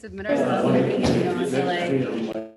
submit ourselves and everything, you know, so like.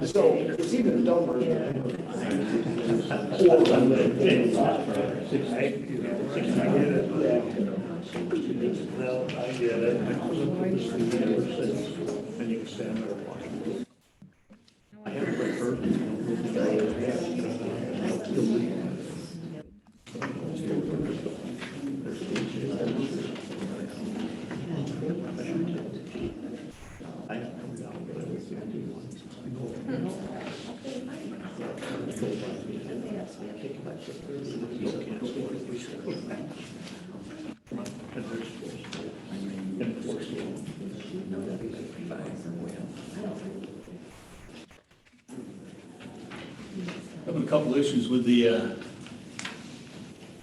So it's even dumber. Well, I get it. And you can stand there watching. I haven't read Having a couple issues with the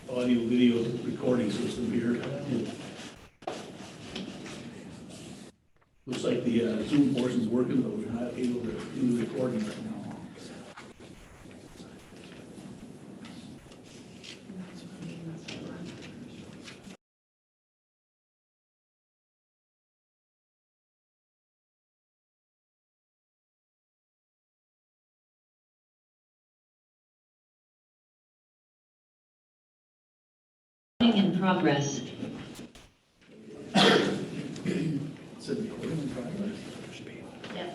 audio video recording system here. Looks like the Zoom portion's working, but we're not able to do the recording right now. In progress. Said recording in progress. Yeah,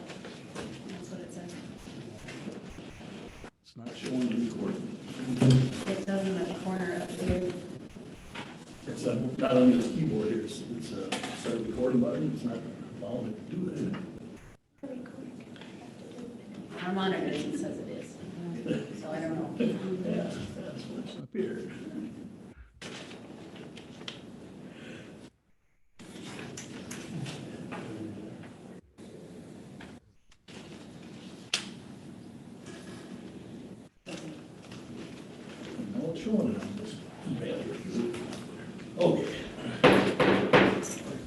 that's what it says. It's not showing the recording. It says in the corner of the. It's not on this keyboard here. It's start recording button. It's not allowing it to do that. Our monitor says it is, so I don't know. Yeah, that's what's up here. No, it's showing it on this battery. Okay.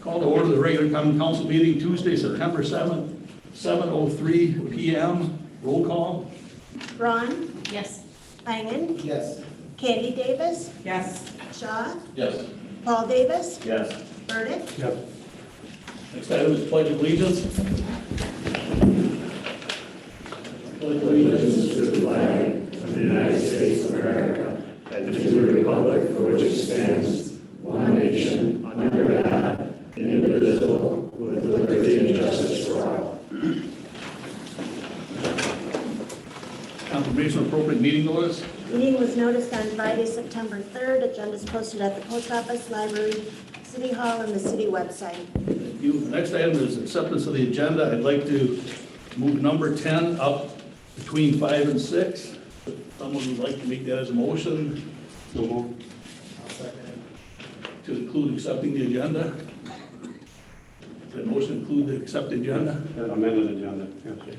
Call to order the regular common council meeting Tuesday, September 7th, 7:03 PM. Roll call. Ron, Yes. Langen, Yes. Candy Davis, Yes. Shaw, Yes. Paul Davis, Yes. Burdick, Yep. Next item is pledge of allegiance. Pledge of allegiance to the flag of the United States of America and to the republic for which it stands, one nation, under God, indivisible, with liberty and justice for all. Confirmation of appropriate meeting notice. meeting was noticed on Friday, September 3rd. Agenda is posted at the post office, library, city hall, and the city website. Thank you. The next item is acceptance of the agenda. I'd like to move number 10 up between 5 and 6. If someone would like to make that as a motion. So moved. To include accepting the agenda. Does that motion include the accept the agenda? Amended agenda, yes.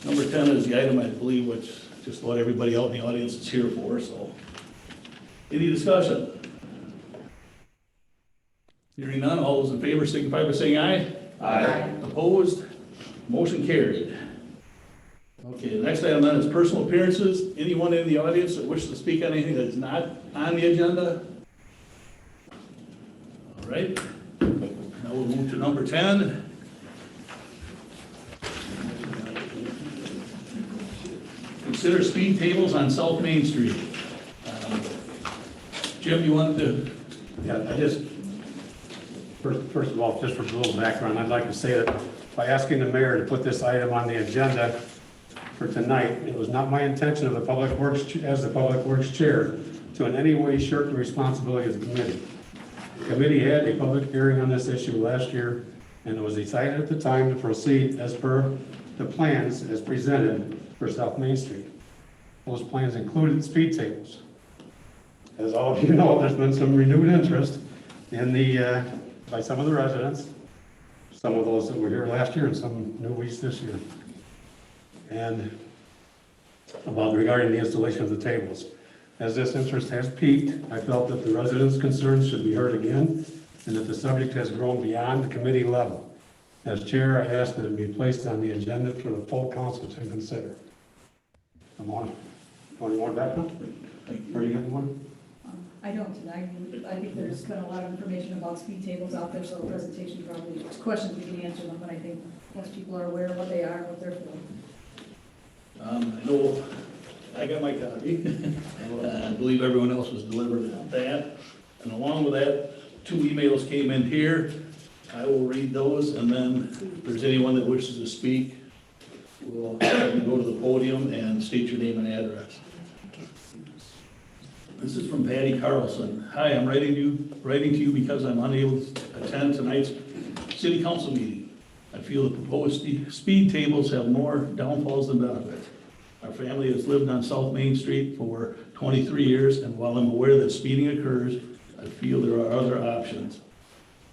Number 10 is the item, I believe, which just what everybody out in the audience is here for, so. Any discussion? Hearing none, all those in favor signify by saying aye. Aye. Opposed? Motion carried. Okay, the next item then is personal appearances. Anyone in the audience that wishes to speak on anything that is not on the agenda? All right, now we'll move to number 10. Consider speed tables on South Main Street. Jim, you wanted to? Yeah, first of all, just for a little background, I'd like to say that by asking the mayor to put this item on the agenda for tonight, it was not my intention as the Public Works Chair to in any way shirk the responsibility of the committee. The committee had a public hearing on this issue last year, and it was decided at the time to proceed as per the plans as presented for South Main Street. Those plans included speed tables. As all of you know, there's been some renewed interest in by some of the residents, some of those that were here last year and some new weeks this year. And regarding the installation of the tables. As this interest has peaked, I felt that the residents' concerns should be heard again and that the subject has grown beyond the committee level. As chair, I ask that it be placed on the agenda for the full council to consider. Come on. Want any more background? Or you got one? I don't, and I think there's been a lot of information about speed tables out there, so the presentation probably, questions we can answer them, but I think most people are aware of what they are, what they're for. I know I got my copy. I believe everyone else was delivered that. And along with that, 2 emails came in here. I will read those, and then if there's anyone that wishes to speak, we'll have you go to the podium and state your name and address. This is from Patty Carlson. Hi, I'm writing to you because I'm unable to attend tonight's city council meeting. I feel the proposed speed tables have more downfalls than benefits. Our family has lived on South Main Street for 23 years, and while I'm aware that speeding occurs, I feel there are other options.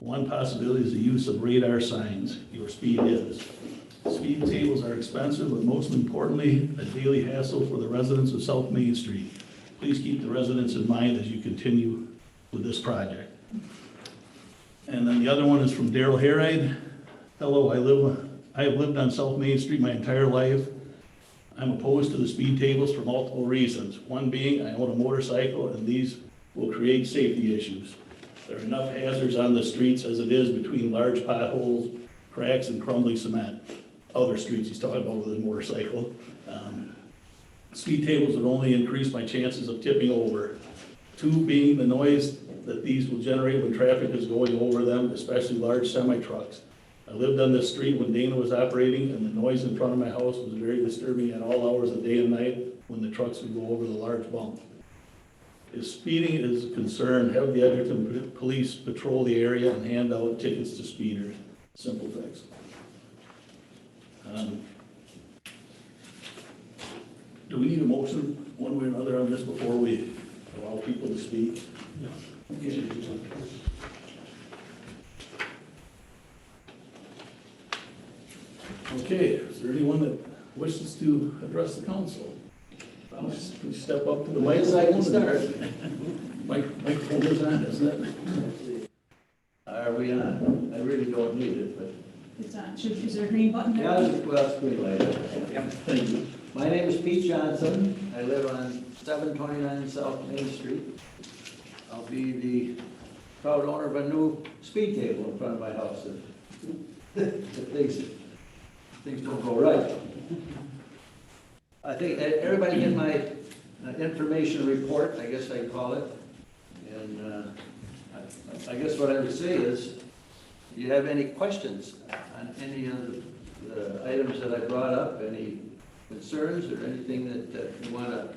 One possibility is the use of radar signs. Your speed is. Speed tables are expensive, but most importantly, a daily hassle for the residents of South Main Street. Please keep the residents in mind as you continue with this project. And then the other one is from Daryl Harride. Hello, I have lived on South Main Street my entire life. I'm opposed to the speed tables for multiple reasons. One being, I own a motorcycle, and these will create safety issues. There are enough hazards on the streets as it is between large potholes, cracks, and crumbling cement. Other streets he's talking about with his motorcycle. Speed tables would only increase my chances of tipping over. 2 being the noise that these will generate when traffic is going over them, especially large semi-trucks. I lived on this street when Dana was operating, and the noise in front of my house was very disturbing at all hours of day and night when the trucks would go over the large bump. If speeding is a concern, have the Edgerton Police patrol the area and hand out tickets to speeders. Simple fix. Do we need a motion one way or another on this before we allow people to speak? Okay. Okay, is there anyone that wishes to address the council? Please step up to the mic. Yes, I can start. Microphone is on, isn't it? Are we on? I really don't need it, but. It's on, is there a green button there? Yeah, well, it's green light. Thank you. My name is Pete Johnson. I live on 729 South Main Street. I'll be the proud owner of a new speed table in front of my house if things don't go right. I think everybody get my information report, I guess I call it. And I guess what I would say is, do you have any questions on any of the items that I brought up, any concerns or anything that you want to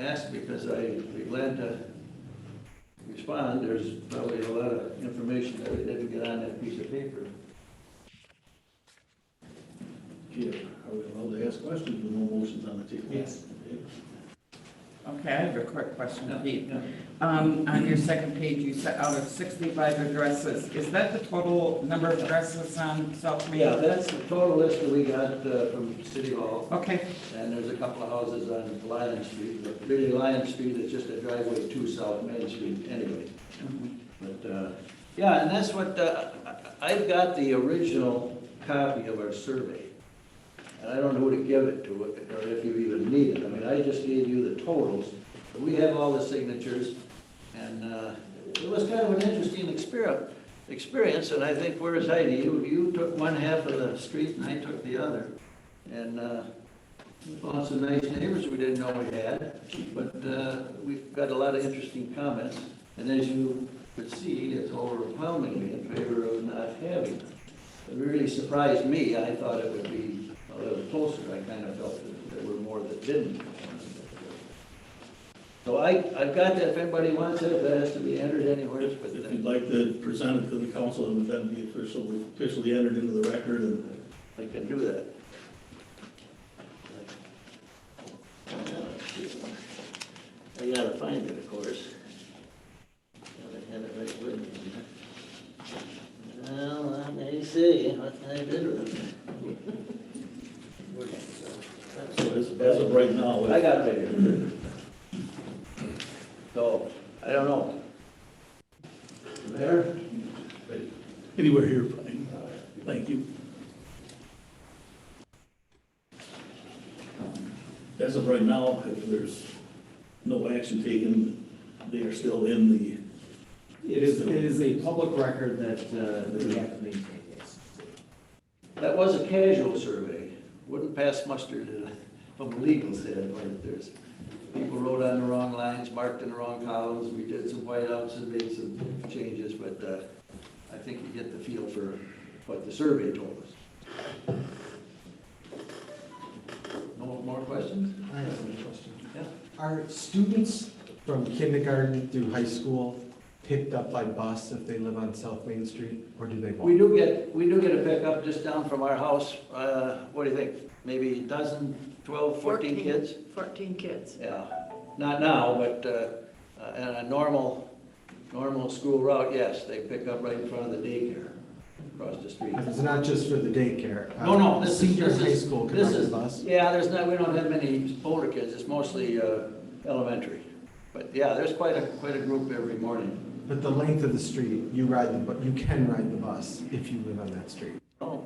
ask because I'd be glad to respond. There's probably a lot of information that we didn't get on that piece of paper. Yeah, are we allowed to ask questions with no motions on the table? Yes. Okay. Okay, I have a quick question, Pete. Yeah. On your second page, you said out of 65 addresses, is that the total number of addresses on South Main? Yeah, that's the total list that we got from City Hall. Okay, And there's a couple of houses on Lion Street, but really Lion Street is just a driveway to South Main Street anyway. But, yeah, and that's what, I've got the original copy of our survey. And I don't know who to give it to, or if you even need it. I mean, I just gave you the totals. But we have all the signatures, and it was kind of an interesting experience, and I think, where's Heidi? You took one half of the street, and I took the other. And we found some nice neighbors we didn't know we had, but we've got a lot of interesting comments. And as you could see, it's overwhelmingly in favor of not having it. It really surprised me. I thought it would be a little closer. I kind of felt that there were more that didn't. So I've got that if anybody wants it, that has to be entered anywhere. But If you'd like to present it to the council and then be officially entered into the record and. I can do that. I gotta find it, of course. Gotta have it right with me. Well, let me see what I did with it. So as of right now. I got it right here. So, I don't know. There? Anywhere here, fine. Thank you. As of right now, if there's no action taken, they are still in the. It is a public record that we have to maintain, yes. That was a casual survey. Wouldn't pass muster from the legal side, but there's, people wrote on the wrong lines, marked in the wrong columns. We did some whiteouts and made some changes, but I think you get the feel for what the survey told us. No more questions? I have one question. Yeah. Are students from kindergarten through high school picked up by bus if they live on South Main Street, or do they walk? We do get a pickup just down from our house. What do you think? Maybe a dozen, 12, 14 kids? 14 kids. Yeah, not now, but in a normal school route, yes, they pick up right in front of the daycare across the street. It's not just for the daycare. No, this is. Senior high school can This ride the is, bus? yeah, we don't have many older kids, it's mostly elementary. But yeah, there's quite a group every morning. But the length of the street, you can ride the bus if you live on that street. Oh,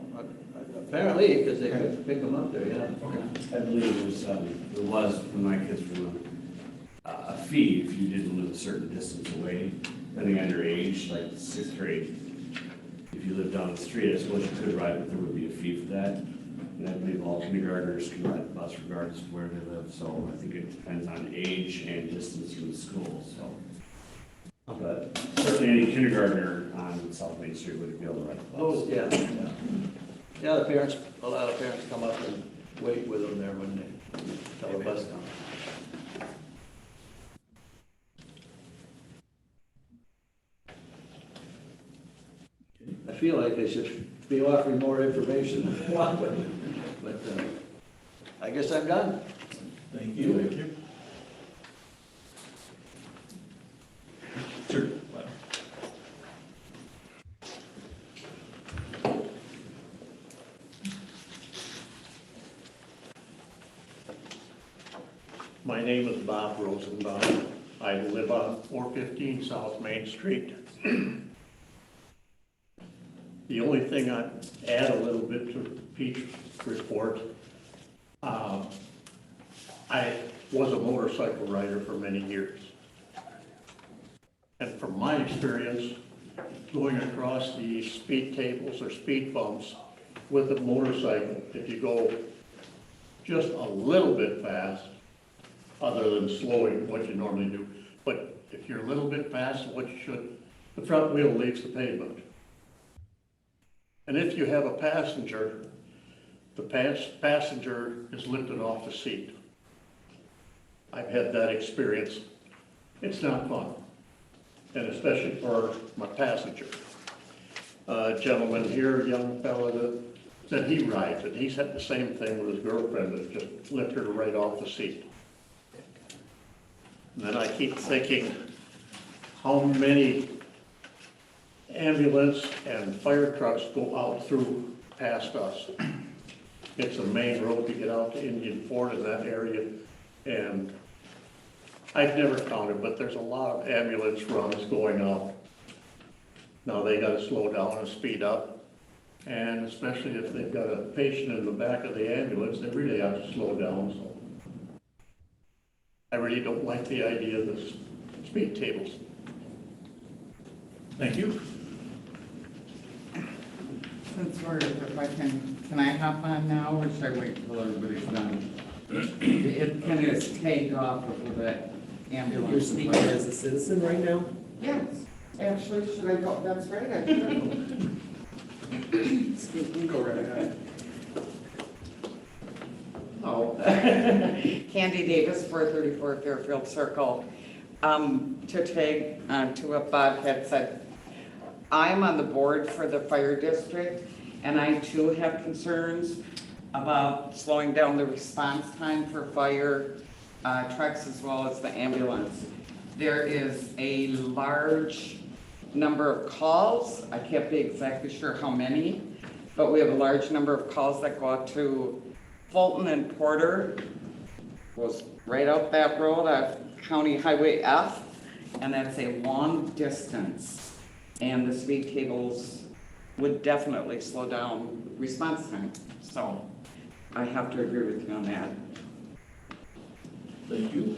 apparently, because they could pick them up there, yeah. I believe there was, when my kids were little, a fee if you didn't live a certain distance away, depending on your age, like sixth grade. If you lived down the street, I suppose you could ride, but there would be a fee for that. And I believe all kindergartners can ride the bus regardless of where they live, so I think it depends on age and distance from the school, so. But certainly any kindergartner on South Main Street would be able to ride the bus. Oh, yeah. Yeah, a lot of parents come up and wait with them there when they tell the bus down. I feel like I should be offering more information, but I guess I'm done. Thank you. Thank you. Sure. My name is Bob Rosenbaum. I live on 415 South Main Street. The only thing I'd add a little bit to Pete's report, I was a motorcycle rider for many years. And from my experience, going across the speed tables or speed bumps with a motorcycle, if you go just a little bit fast, other than slowing what you normally do, but if you're a little bit fast, what you should, the front wheel leaves the pavement. And if you have a passenger, the passenger is lifted off the seat. I've had that experience. It's not fun, and especially for my passenger. Gentleman here, young fella that said he rides it, he's had the same thing with his girlfriend that just lifted her right off the seat. And then I keep thinking how many ambulance and fire trucks go out through past us. It's a main road to get out to Indian Ford in that area, and I've never counted, but there's a lot of ambulance runs going out. Now they gotta slow down and speed up, and especially if they've got a patient in the back of the ambulance, they really have to slow down, so. I really don't like the idea of the speed tables. Thank you. Since we're, if I can I hop on now, or should I wait till everybody's done? It kind of take off of that ambulance. You're speaking as a citizen right now? Yes, actually, should I go, that's right, I should. Go right ahead. Oh. Candy Davis, 434 Fairfield Circle. To tag on to what Bob had said, I'm on the board for the fire district, and I too have concerns about slowing down the response time for fire trucks as well as the ambulance. There is a large number of calls. I can't be exactly sure how many, but we have a large number of calls that go out to Fulton and Porter, goes right out that road at County Highway F, and that's a long distance. And the speed tables would definitely slow down response time. So I have to agree with you on that. Thank you.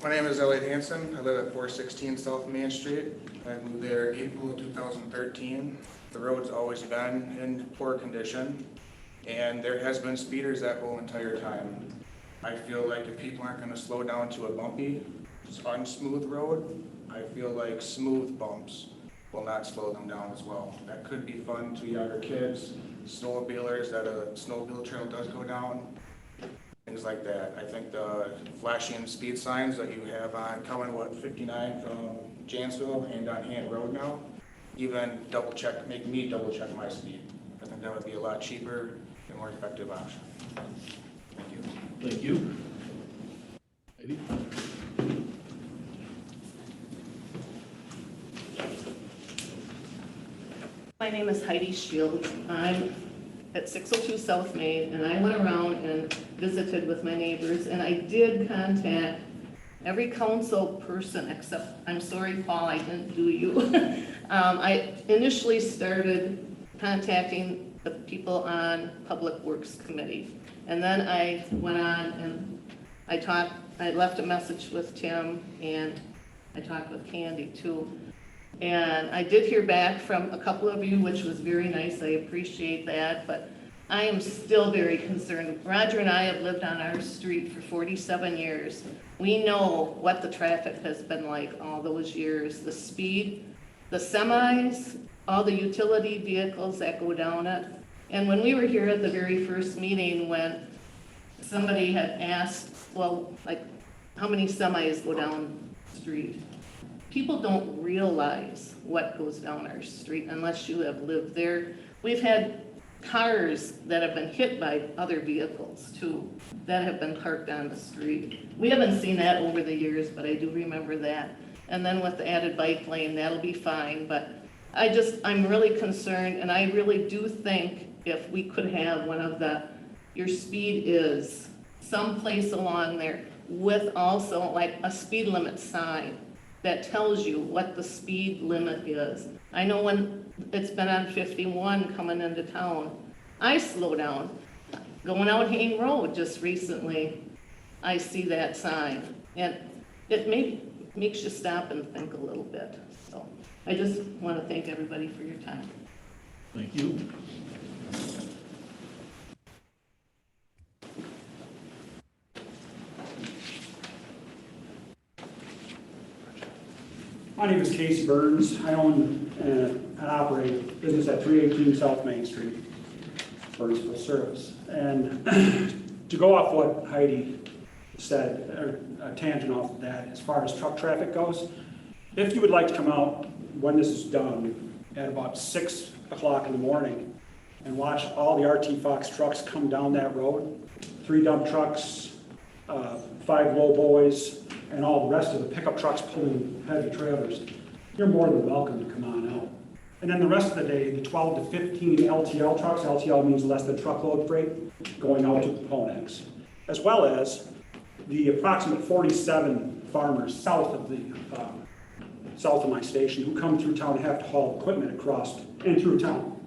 My name is Elliot Hansen. I live at 416 South Main Street. I moved there April of 2013. The road's always been in poor condition, and there has been speeders that whole entire time. I feel like if people aren't gonna slow down to a bumpy, unsmooth road, I feel like smooth bumps will not slow them down as well. That could be fun to younger kids, snowmobilers, that a snowmobile trail does go down, things like that. I think the flashing speed signs that you have on coming, 59 from Janesville and on Hand Road now, even double check, make me double check my speed. I think that would be a lot cheaper and more effective option. Thank you. Thank you. Heidi? My name is Heidi Shields. I'm at 602 South Main, and I went around and visited with my neighbors, and I did contact every council person except, I'm sorry, Paul, I didn't do you. I initially started contacting the people on Public Works Committee, and then I went on and I left a message with Tim, and I talked with Candy too. And I did hear back from a couple of you, which was very nice. I appreciate that, but I am still very concerned. Roger and I have lived on our street for 47 years. We know what the traffic has been like all those years, the speed, the semis, all the utility vehicles that go down it. And when we were here at the very first meeting, when somebody had asked, well, like, how many semis go down the street? People don't realize what goes down our street unless you have lived there. We've had cars that have been hit by other vehicles too, that have been parked on the street. We haven't seen that over the years, but I do remember that. And then with the added bike lane, that'll be fine, but I'm really concerned, and I really do think if we could have one of your speed is someplace along there with also like a speed limit sign that tells you what the speed limit is. I know when it's been on 51 coming into town, I slow down. Going out Hayne Road just recently, I see that sign, and it makes you stop and think a little bit. So I just want to thank everybody for your time. Thank you. My name is Casey Burns. I own and operate a business at 318 South Main Street, Burnsville Service. And To go off what Heidi said, or a tangent off of that, as far as truck traffic goes, if you would like to come out when this is done at about 6 o'clock in the morning and watch all the RT Fox trucks come down that road, 3 dump trucks, 5 low boys, and all the rest of the pickup trucks pulling heavy trailers, you're more than welcome to come on out. And then the rest of the day, the 12 to 15 LTL trucks, LTL means less than truckload freight, going out to Ponex, as well as the approximate 47 farmers south of my station who come through town and have to haul equipment across and through town,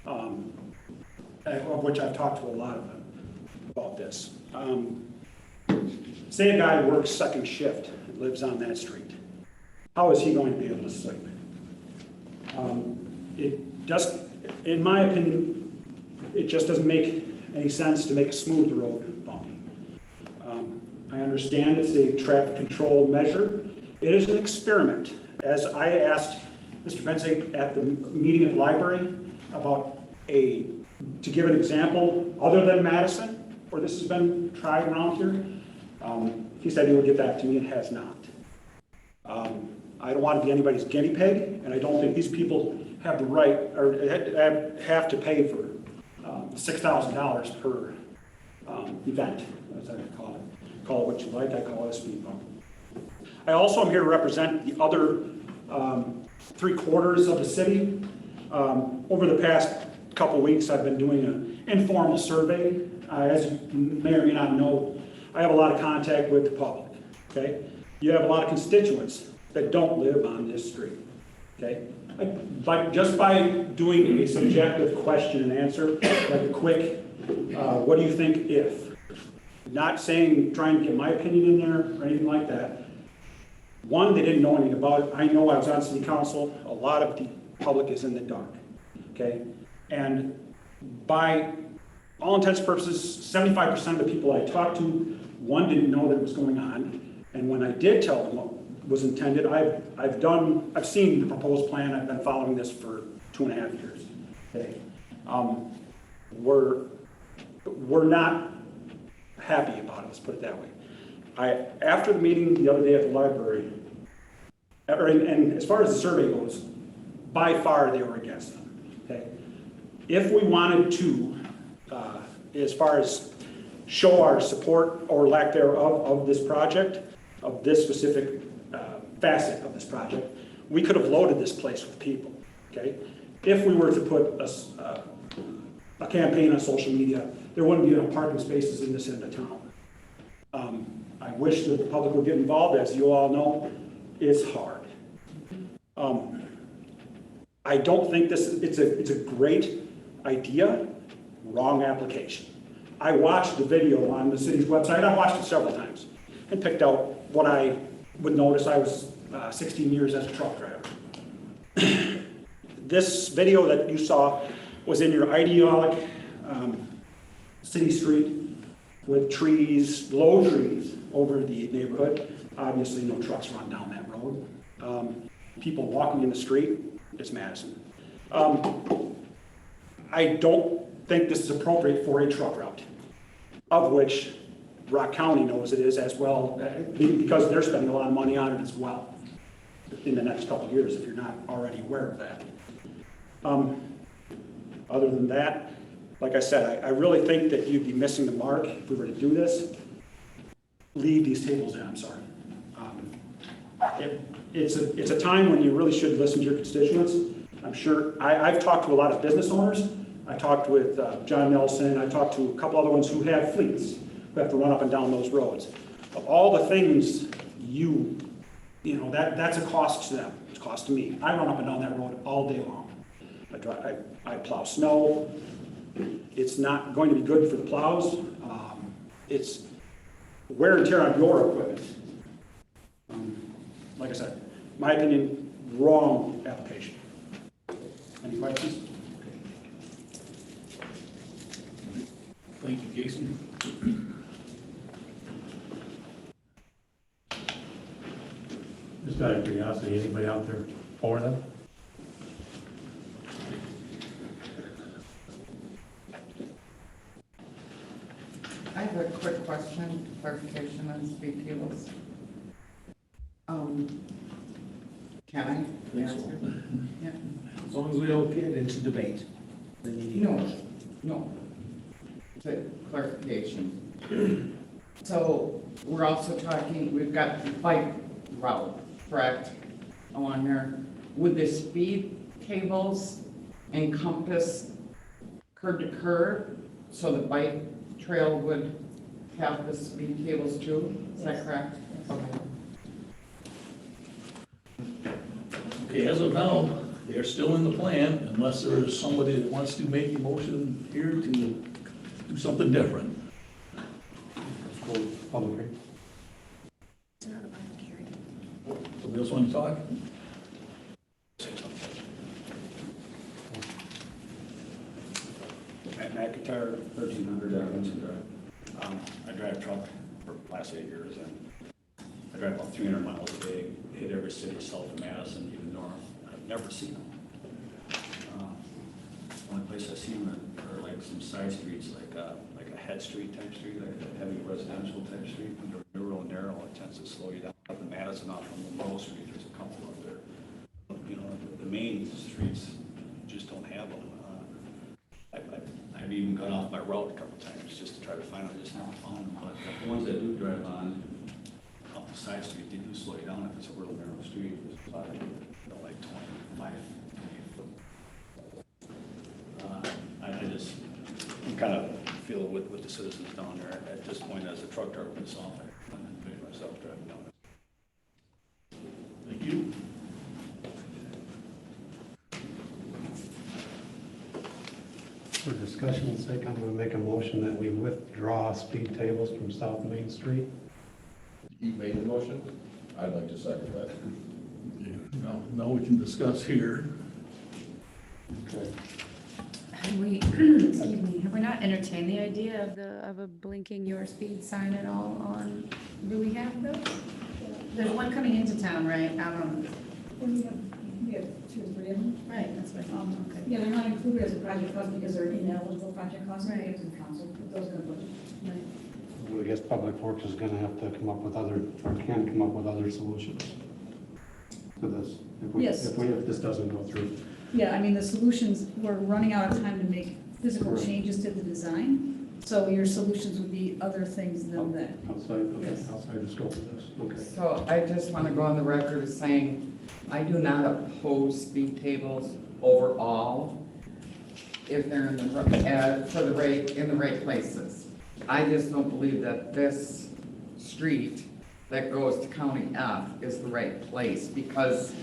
of which I've talked to a lot of them about this. Say a guy works second shift and lives on that street. How is he going to be able to sleep? It just, in my opinion, it just doesn't make any sense to make a smooth road bumpy. I understand it's a traffic control measure. It is an experiment. As I asked Mr. Benzig at the meeting at the library about to give an example other than Madison, where this has been tried around here, he said he would get back to me and has not. I don't want to be anybody's guinea pig, and I don't think these people have the right, or have to pay for $6,000 per event, as I call it. Call it what you like, I call it a speed bump. I also am here to represent the other 3/4 of the city. Over the past couple weeks, I've been doing an informal survey. As you may or may not know, I have a lot of contact with the public, okay? You have a lot of constituents that don't live on this street, okay? Just by doing a subjective question and answer, like a quick, what do you think if? Not saying, trying to get my opinion in there or anything like that. One, they didn't know anything about it. I know I was on city council. A lot of the public is in the dark, okay? And by all intents and purposes, 75% of the people I talked to, one, didn't know that it was going on. And when I did tell them what was intended, I've seen the proposed plan. I've been following this for 2.5 years, okay? We're not happy about it, let's put it that way. After the meeting the other day at the library, and as far as the survey goes, by far they were against them, okay? If we wanted to, as far as show our support or lack thereof of this project, of this specific facet of this project, we could have loaded this place with people, okay? If we were to put a campaign on social media, there wouldn't be enough parking spaces in this end of town. I wish that the public would get involved. As you all know, it's hard. I don't think it's a great idea, wrong application. I watched the video on the city's website. I watched it several times and picked out what I would notice. I was 16 years as a truck driver. This video that you saw was in your idyllic city street with trees, low trees over the neighborhood. Obviously, no trucks run down that road. People walking in the street, it's Madison. I don't think this is appropriate for a truck route, of which Rock County knows it is as well, because they're spending a lot of money on it as well in the next couple of years, if you're not already aware of that. Other than that, like I said, I really think that you'd be missing the mark if we were to do this. Leave these tables in, I'm sorry. It's a time when you really should listen to your constituents. I'm sure, I've talked to a lot of business owners. I talked with John Nelson. I talked to a couple other ones who have fleets, who have to run up and down those roads. Of all the things you know, that's a cost to them. It's a cost to me. I run up and down that road all day long. I plow snow. It's not going to be good for the plows. It's wear and tear on your equipment. Like I said, my opinion, wrong application. Any questions? Thank you, Jason. Just out of curiosity, anybody out there for them? I have question, clarification on speed tables? Can I answer? Yeah. As long as we don't get into debate. No. To clarification. So we're also talking, we've got the bike route, correct, along there. Would the speed tables encompass curb to curb, so the bike trail would have the speed tables too? Is that correct? Okay. Okay, as of now, they're still in the plan unless there is somebody that wants to make a motion here to do something different. Public hearing. It's not a public hearing. Somebody else want to talk? Matt McIntyre, 1300 Atkinson Drive. I drive truck for the last 8 years, and I drive about 300 miles a day, hit every city south of Madison, even north. I've never seen them. Only place I've seen them are like some side streets, like a head street type street, like a heavy residential type street. When they're real narrow, it tends to slow you down. Up in Madison, off from Monroe Street, there's a couple up there. You know, the main streets just don't have them. I've even gone off my route a couple times just to try to find them, just never found them. But the ones that do drive on up the side street, they do slow you down if it's a real narrow street. It's about, like 25 foot. I'm kind of feel with the citizens down there at this point as a truck driver myself. I picture myself driving down there. Thank you. For discussion's sake, I'm going to make a motion that we withdraw speed tables from South Main Street. You made the motion? I'd like to second that. Now we can discuss here. Okay. Have we, excuse me, have we not entertained the idea of a blinking your speed sign at all on, do we have those? There's one coming into town, right, out on, We have 2 or 3 of them. right, that's what, okay. Yeah, they're not included as a project cost because they're ineligible project costs, Right. we have to council, put those in the budget. Right. Well, I guess Public Works is going to have to come up with other, or can come up with other solutions to this. Yes. If this doesn't go through. Yeah, I mean, the solutions, we're running out of time to make physical Correct. changes to the design, so your solutions would be other things than that. Outside, okay, Yes. outside the scope of this, okay. So I just want to go on the record as saying, I do not oppose speed tables overall if they're in in the right places. I just don't believe that this street that goes to County F is the right place because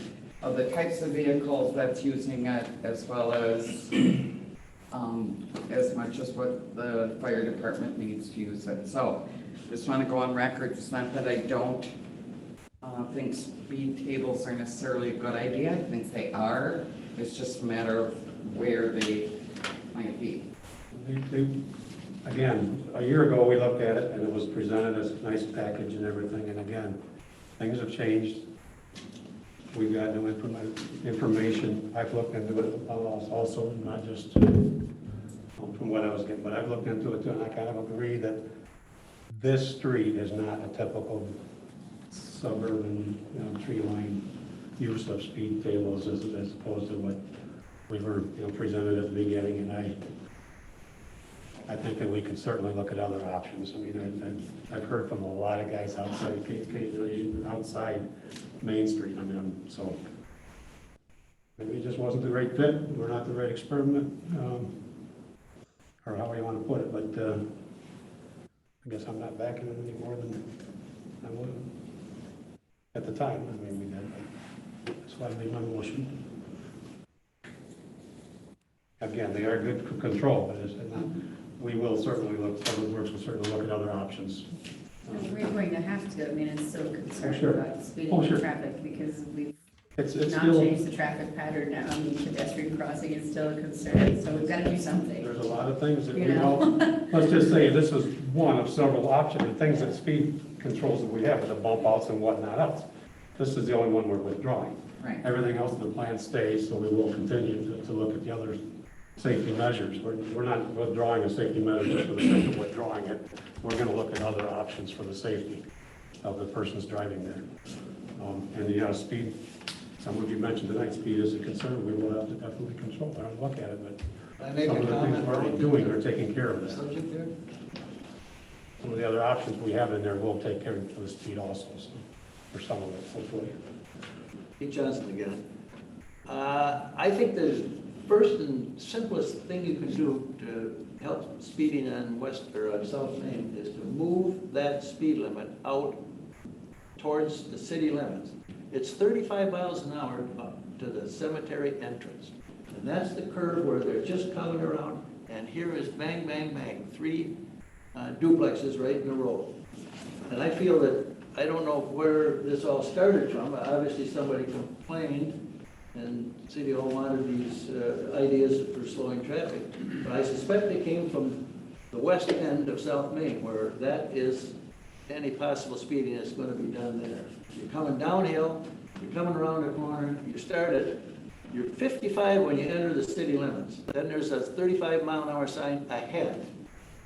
of the types of vehicles that's using it, as well as much as what the fire department needs to use it. So just want to go on record, it's not that I don't think speed tables are necessarily a good idea. I think they are. It's just a matter of where they might be. Again, a year ago, we looked at it and it was presented as a nice package and everything, and again, things have changed. We've got new information. I've looked into it also, not just from what I was getting, but I've looked into it too, and I kind of agree that this street is not a typical suburban, tree line use of speed tables as opposed to what we were, presented at the beginning, and I think that we could certainly look at other options. I mean, I've heard from a lot of guys outside Main Street, so maybe it just wasn't the right fit, we're not the right experiment, or however you want to put it, but I guess I'm not backing it any more than I would at the time. I mean, we did. That's why I made my motion. Again, they are good control, but we will certainly look, Public Works will certainly look at other options. We're going to have to, I mean, it's still a concern sure. about speeding Oh, in sure. traffic because we've It's not still, changed the traffic pattern now. I mean, pedestrian crossing is still a concern, so we've got to do something. there's a lot of things that You we know? know. Let's just say this is one of several options, and things that speed controls that we have with the bump outs and whatnot else. This is the only one we're withdrawing. Right. Everything else in the plan stays, so we will continue to look at the other safety measures. We're not withdrawing the safety measures for the sake of withdrawing it. We're gonna look at other options for the safety of the persons driving there. And yeah, speed, some of you mentioned tonight, speed is a concern. We will have to definitely control it and look at it, but I make some a of the things comment. we're already doing are taking care of that. Subject there? Some of the other options we have in there will take care of the speed also, so, for some of it, hopefully. Pete Johnson again. I think the first and simplest thing you can do to help speeding on on South Main is to move that speed limit out towards the city limits. It's 35 miles an hour up to the cemetery entrance. And that's the curve where they're just coming around, and here is bang, bang, bang, 3 duplexes right in a row. And I feel that, I don't know where this all started from, obviously somebody complained, and City Hall wanted these ideas for slowing traffic. But I suspect they came from the west end of South Main, where that is, any possible speeding is gonna be done there. You're coming downhill, you're coming around the corner, you start it, you're 55 when you enter the city limits. Then there's a 35-mile-an-hour sign ahead.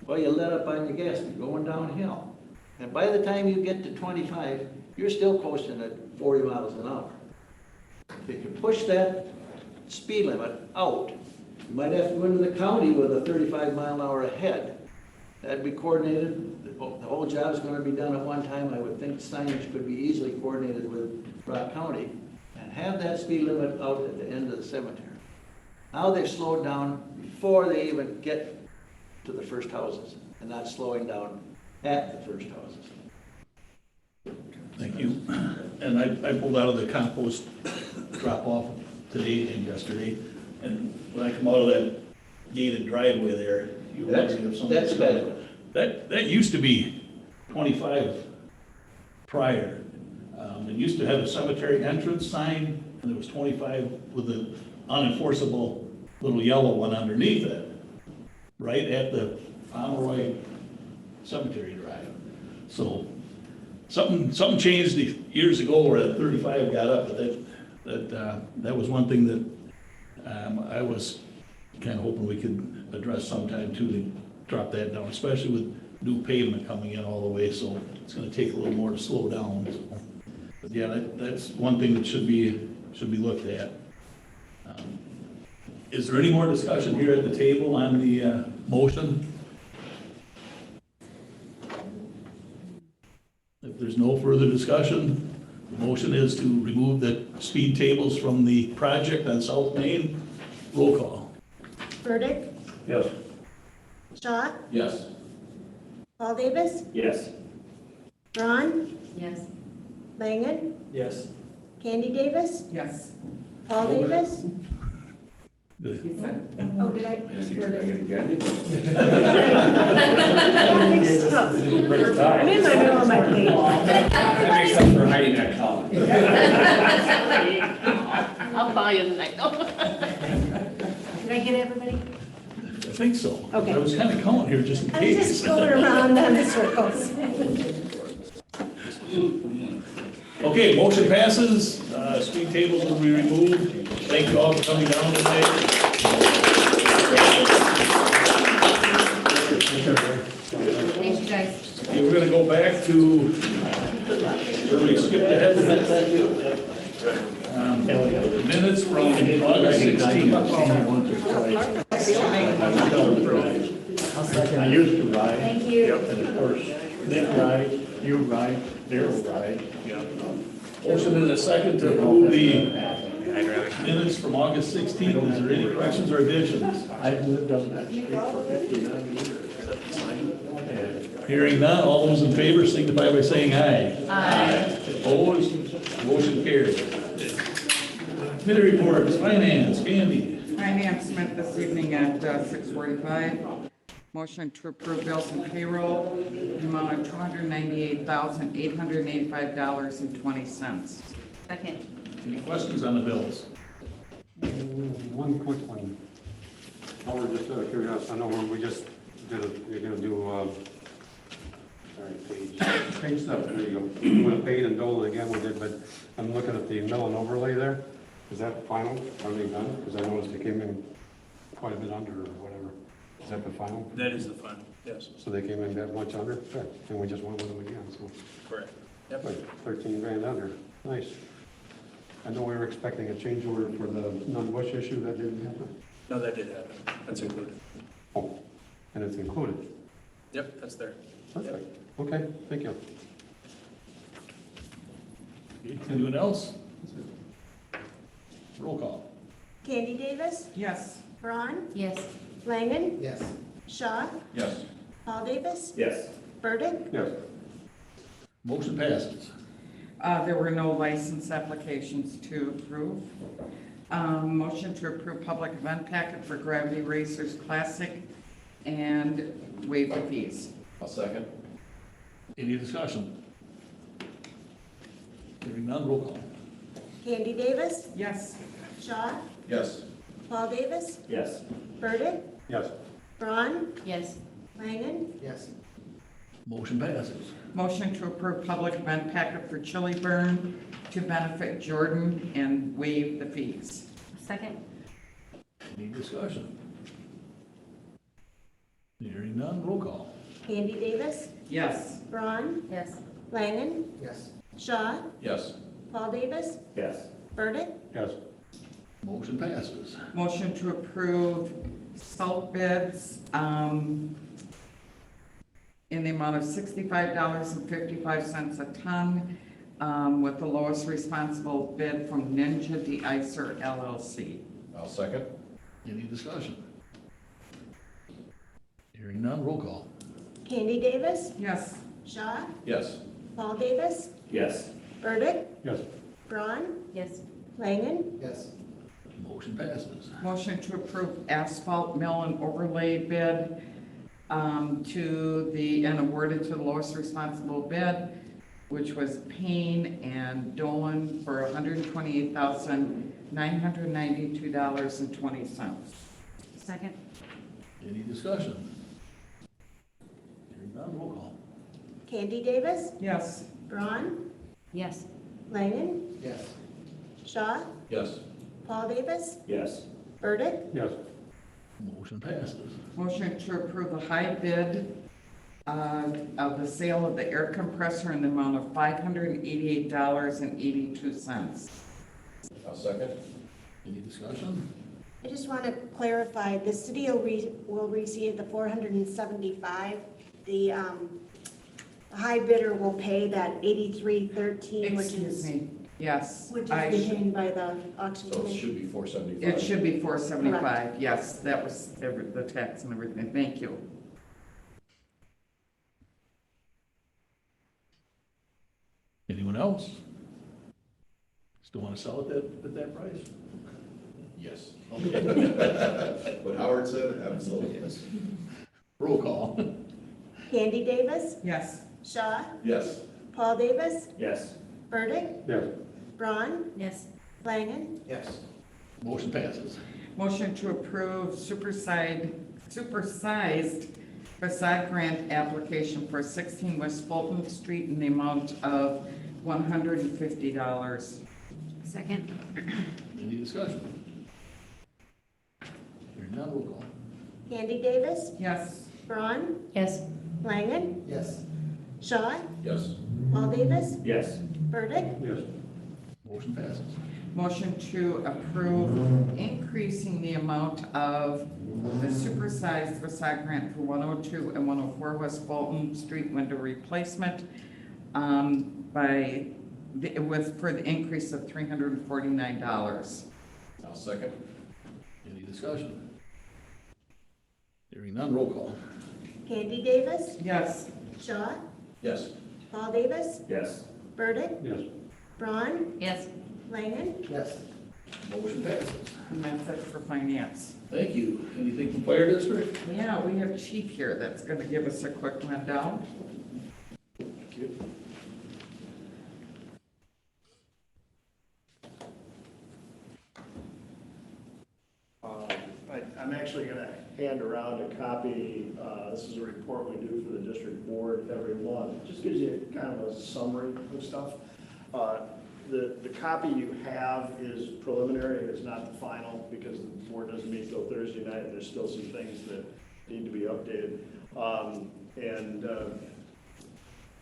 Well, you let up on your gas, you're going downhill. And by the time you get to 25, you're still coasting at 40 miles an hour. If you push that speed limit out, you might have to go into the county with a 35-mile-an-hour ahead. That'd be coordinated, the whole job's gonna be done at one time. I would think signage could be easily coordinated with Rock County and have that speed limit out at the end of the cemetery. Now they've slowed down before they even get to the first houses and not slowing down at the first houses. Thank you. And I pulled out of the compost drop-off today and yesterday, and when I come out of that gated driveway there, you remind me of something. That's bad. That used to be 25 prior. It used to have a cemetery entrance sign, and there was 25 with an unenforceable little yellow one underneath it, right at the Pomeroy Cemetery Drive. So something changed years ago where that 35 got up, but that was one thing that I was kind of hoping we could address sometime too, to drop that down, especially with new pavement coming in all the way, so it's gonna take a little more to slow down. So, but yeah, that's one thing that should be looked at. Is there any more discussion here at the table on the motion? If there's no further discussion, the motion is to remove the speed tables from the project on South Main. Roll call. Burdick, Yes. Shaw, Yes. Paul Davis, Yes. Ron, Yes. Langen, Yes. Candy Davis, Yes. Paul Davis. Good. Oh, did I? I'm in my middle of my page. That makes up for hiding that column. I'll buy you tonight. Did I get everybody? I think so. Okay. I was kind of calling here just in I was case. just going around on the circles. Okay, motion passes. Speed tables will be removed. Thank you all for coming down today. Thank you, guys. Okay, we're gonna go back to where we skipped ahead. Minutes from August 16th. I used to ride. Thank you. And of course, Nick ride, you ride, Daryl ride. Motion and a second to approve the minutes from August 16th. Is there any corrections or additions? I've lived on that street for 59 years. Hearing none, all those in favor signify by saying aye. Aye. Opposed? Motion carries. Committee reports, finance, Candy. Finance met this evening at 6:45. Motion to approve bills and payroll, in the amount of $298,885.20. Second. Any questions on the bills? One quick one. Howard, just out of curiosity, I know when we just did, you're gonna do, sorry, page 7, there you go. We went paid and Dolan again, we did, but I'm looking at the mill and overlay there. Is that final? Are they done? Because I noticed it came in quite a bit under or whatever. Is that the final? That is the final, yes, So they came in that much under? Good. And we just went with them again, so. correct. Yep. Good. 13 grand under. Nice. I know we were expecting a change order for the non-bush issue. That didn't happen? No, that did happen. That's included. Oh, and it's included. Yep, that's there. Perfect. Okay, thank you. Anyone else? Roll call. Candy Davis, Yes. Braun, Yes. Langen, Yes. Shaw, Yes. Paul Davis, Yes. Burdick, Yes. Motion passes. There were no license applications to approve. Motion to approve public event packet for Gravity Racers Classic and waive the fees. I'll second. Any discussion? Hearing none, roll call. Candy Davis, Yes. Shaw, Yes. Paul Davis, Yes. Burdick, Yes. Braun, Yes. Langen, Yes. Motion passes. Motion to approve public event packet for Chili Burn to benefit Jordan and waive the fees. Second? Any discussion? Hearing none, roll call. Candy Davis, Yes. Braun, Yes. Langen, Yes. Shaw, Yes. Paul Davis, Yes. Burdick, Yes. Motion passes. Motion to approve salt bids in the amount of $65.55 a ton, with the lowest responsible bid from Ninja De-icer LLC. I'll second. Any discussion? Hearing none, roll call. Candy Davis, Yes. Shaw, Yes. Paul Davis, Yes. Burdick, Yes. Braun, Yes. Langen, Yes. Motion passes. Motion to approve asphalt mill and overlay bid and awarded to the lowest responsible bid, which was Payne and Dolan for $128,992.20. Second? Any discussion? Hearing none, roll call. Candy Davis, Yes. Braun, Yes. Langen, Yes. Shaw, Yes. Paul Davis, Yes. Burdick, Yes. Motion passes. Motion to approve the high bid of the sale of the air compressor in the amount of $588.82. I'll second. Any discussion? I just want to clarify, the city will receive the 475. The high bidder will pay that 8313, which Excuse is me, yes. which is I retained by the auction So it committee. should be 475. It should be 475, yes, that was the tax and everything, thank you. Anyone else? Still want to sell it at that price? Yes. Okay. What Howard said, absolutely yes. Roll call. Candy Davis, Yes. Shaw, Yes. Paul Davis, Yes. Burdick, Yes. Braun, Yes. Langen, Yes. Motion passes. Motion to approve supersized facade grant application for 16 West Fulton Street in the amount of $150. Second? Any discussion? Hearing none, roll call. Candy Davis, Yes. Braun, Yes. Langen, Yes. Shaw, Yes. Paul Davis, Yes. Burdick, Yes. Motion passes. Motion to approve increasing the amount of the supersized facade grant for 102 and 104 West Fulton Street window replacement for the increase of $349. I'll second. Any discussion? Hearing none, roll call. Candy Davis, Yes. Shaw, Yes. Paul Davis, Yes. Burdick, Yes. Braun, Yes. Langen, Yes. Motion passes. And that's it for finance. Thank you. Anything from fire district? Yeah, we have Chief here that's going to give us a quick rundown. Thank you. I'm actually going to hand around a copy. This is a report we do for the district board every month. It just gives you kind of a summary of stuff. The copy you have is preliminary, it's not the final, because the board doesn't meet till Thursday night, and there's still some things that need to be updated.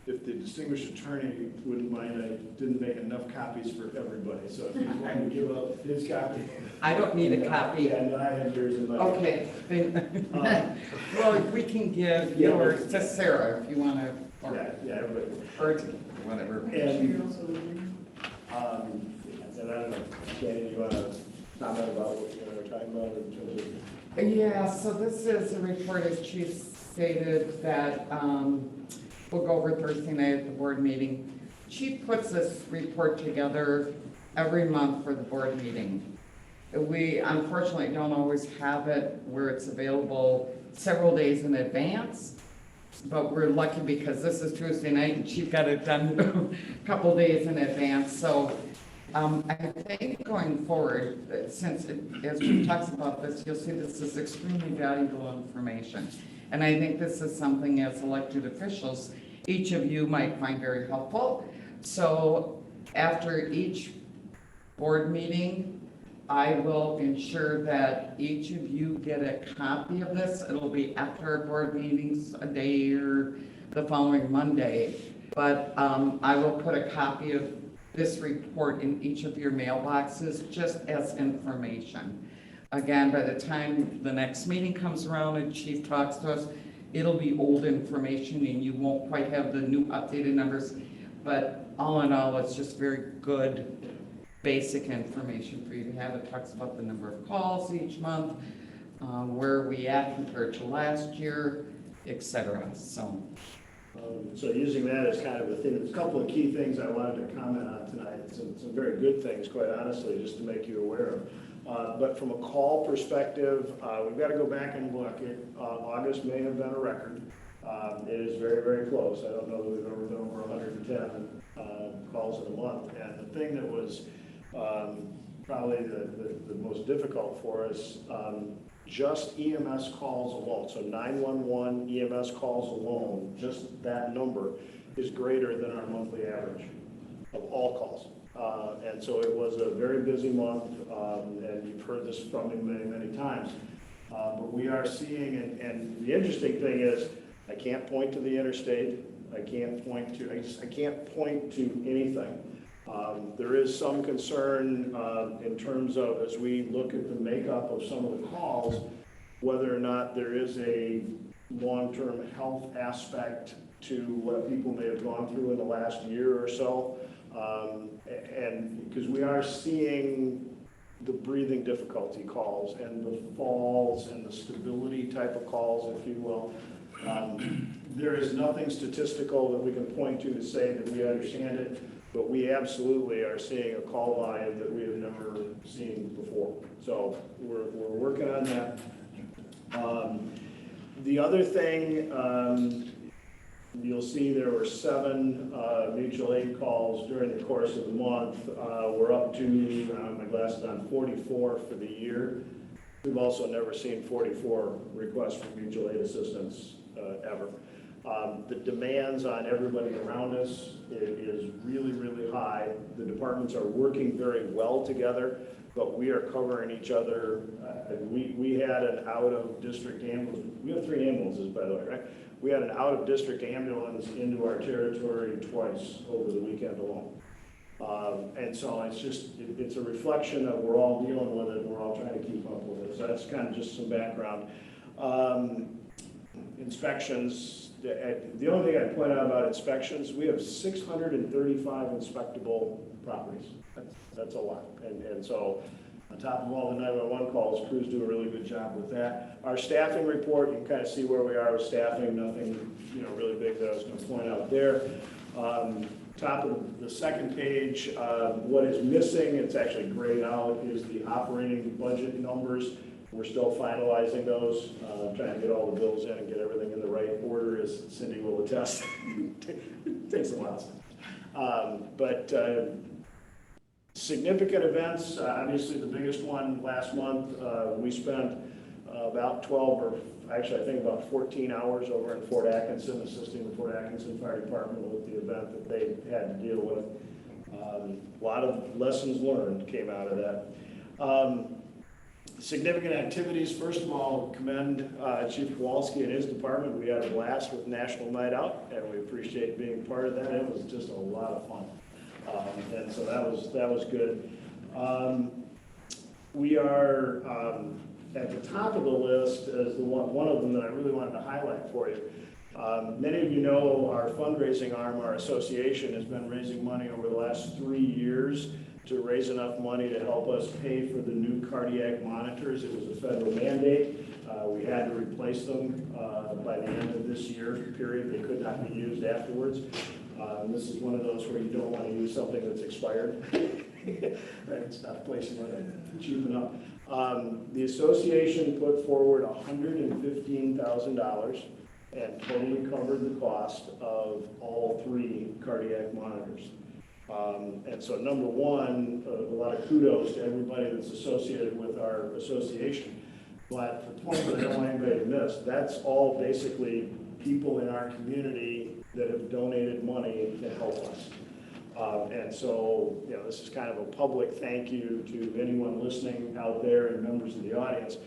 If the distinguished attorney wouldn't mind, I didn't make enough copies for everybody, so if he's willing to give up his copy. I don't need a copy. Yeah, and I have yours in my. Okay. Well, we can give yours to Sarah if you want to, Yeah, everybody. or to whatever. And I don't know, Kenny, you want to comment about what you were talking about in terms of? Yeah, so this is a report, as Chief stated, that we'll go over Thursday night at the board meeting. Chief puts this report together every month for the board meeting. We unfortunately don't always have it where it's available several days in advance, but we're lucky because this is Tuesday night and Chief got it done a couple days in advance. So I think going forward, since as Chief talks about this, you'll see this is extremely valuable information. And I think this is something as elected officials, each of you might find very helpful. So after each board meeting, I will ensure that each of you get a copy of this. It'll be after our board meetings, a day or the following Monday. But I will put a copy of this report in each of your mailboxes just as information. Again, by the time the next meeting comes around and Chief talks to us, it'll be old information and you won't quite have the new updated numbers. But all in all, it's just very good basic information for you to have. It talks about the number of calls each month, where we at compared to last year, etc. So using that as kind of a thing, there's a couple of key things I wanted to comment on tonight. Some very good things, quite honestly, just to make you aware of. But from a call perspective, we've got to go back and look. August may have been a record. It is very, very close. I don't know that we've ever been over 110 calls in a month. And the thing that was probably the most difficult for us, just EMS calls alone, so 911 EMS calls alone, just that number is greater than our monthly average of all calls. And so it was a very busy month, and you've heard this from me many, many times. But we are seeing, and the interesting thing is, I can't point to the interstate. I can't point to anything. There is some concern in terms of, as we look at the makeup of some of the calls, whether or not there is a long-term health aspect to what people may have gone through in the last year or so. And because we are seeing the breathing difficulty calls and the falls and the stability type of calls, if you will. There is nothing statistical that we can point to say that we understand it, but we absolutely are seeing a call volume that we have never seen before. So we're working on that. The other thing, you'll see there were 7 mutual aid calls during the course of the month. We're up to, my glasses on, 44 for the year. We've also never seen 44 requests for mutual aid assistance ever. The demands on everybody around us is really, really high. The departments are working very well together, but we are covering each other. We had an out-of-district ambulance. We have 3 ambulances, by the way, right? We had an out-of-district ambulance into our territory twice over the weekend alone. And so it's a reflection that we're all dealing with it, and we're all trying to keep up with it. So that's kind of just some background. Inspections, the only thing I'd point out about inspections, we have 635 inspectable properties. That's a lot. And so on top of all the 911 calls, crews do a really good job with that. Our staffing report, you can kind of see where we are with staffing, nothing really big that I was going to point out there. Top of the second page, what is missing, it's actually grayed out, is the operating budget numbers. We're still finalizing those, trying to get all the bills in and get everything in the right order, as Cindy will attest. It takes a while. But significant events, obviously the biggest one last month, we spent about 12 or actually I think about 14 hours over in Fort Atkinson, assisting the Fort Atkinson Fire Department with the event that they had to deal with. A lot of lessons learned came out of that. Significant activities, first of all, commend Chief Kowalski and his department. We had a blast with National Night Out, and we appreciate being part of that. It was just a lot of fun. And so that was good. We are at the top of the list as the one of them that I really wanted to highlight for you. Many of you know our fundraising arm, our association, has been raising money over the last 3 years to raise enough money to help us pay for the new cardiac monitors. It was a federal mandate. We had to replace them by the end of this year period. They could not be used afterwards. This is one of those where you don't want to use something that's expired. Right? It's not a place you want to cheapen up. The association put forward $115,000 and totally covered the cost of all 3 cardiac monitors. And so number one, a lot of kudos to everybody that's associated with our association. But the point that I don't want anybody to miss, that's all basically people in our community that have donated money to help us. And so, you know, this is kind of a public thank you to anyone listening out there and members of the audience.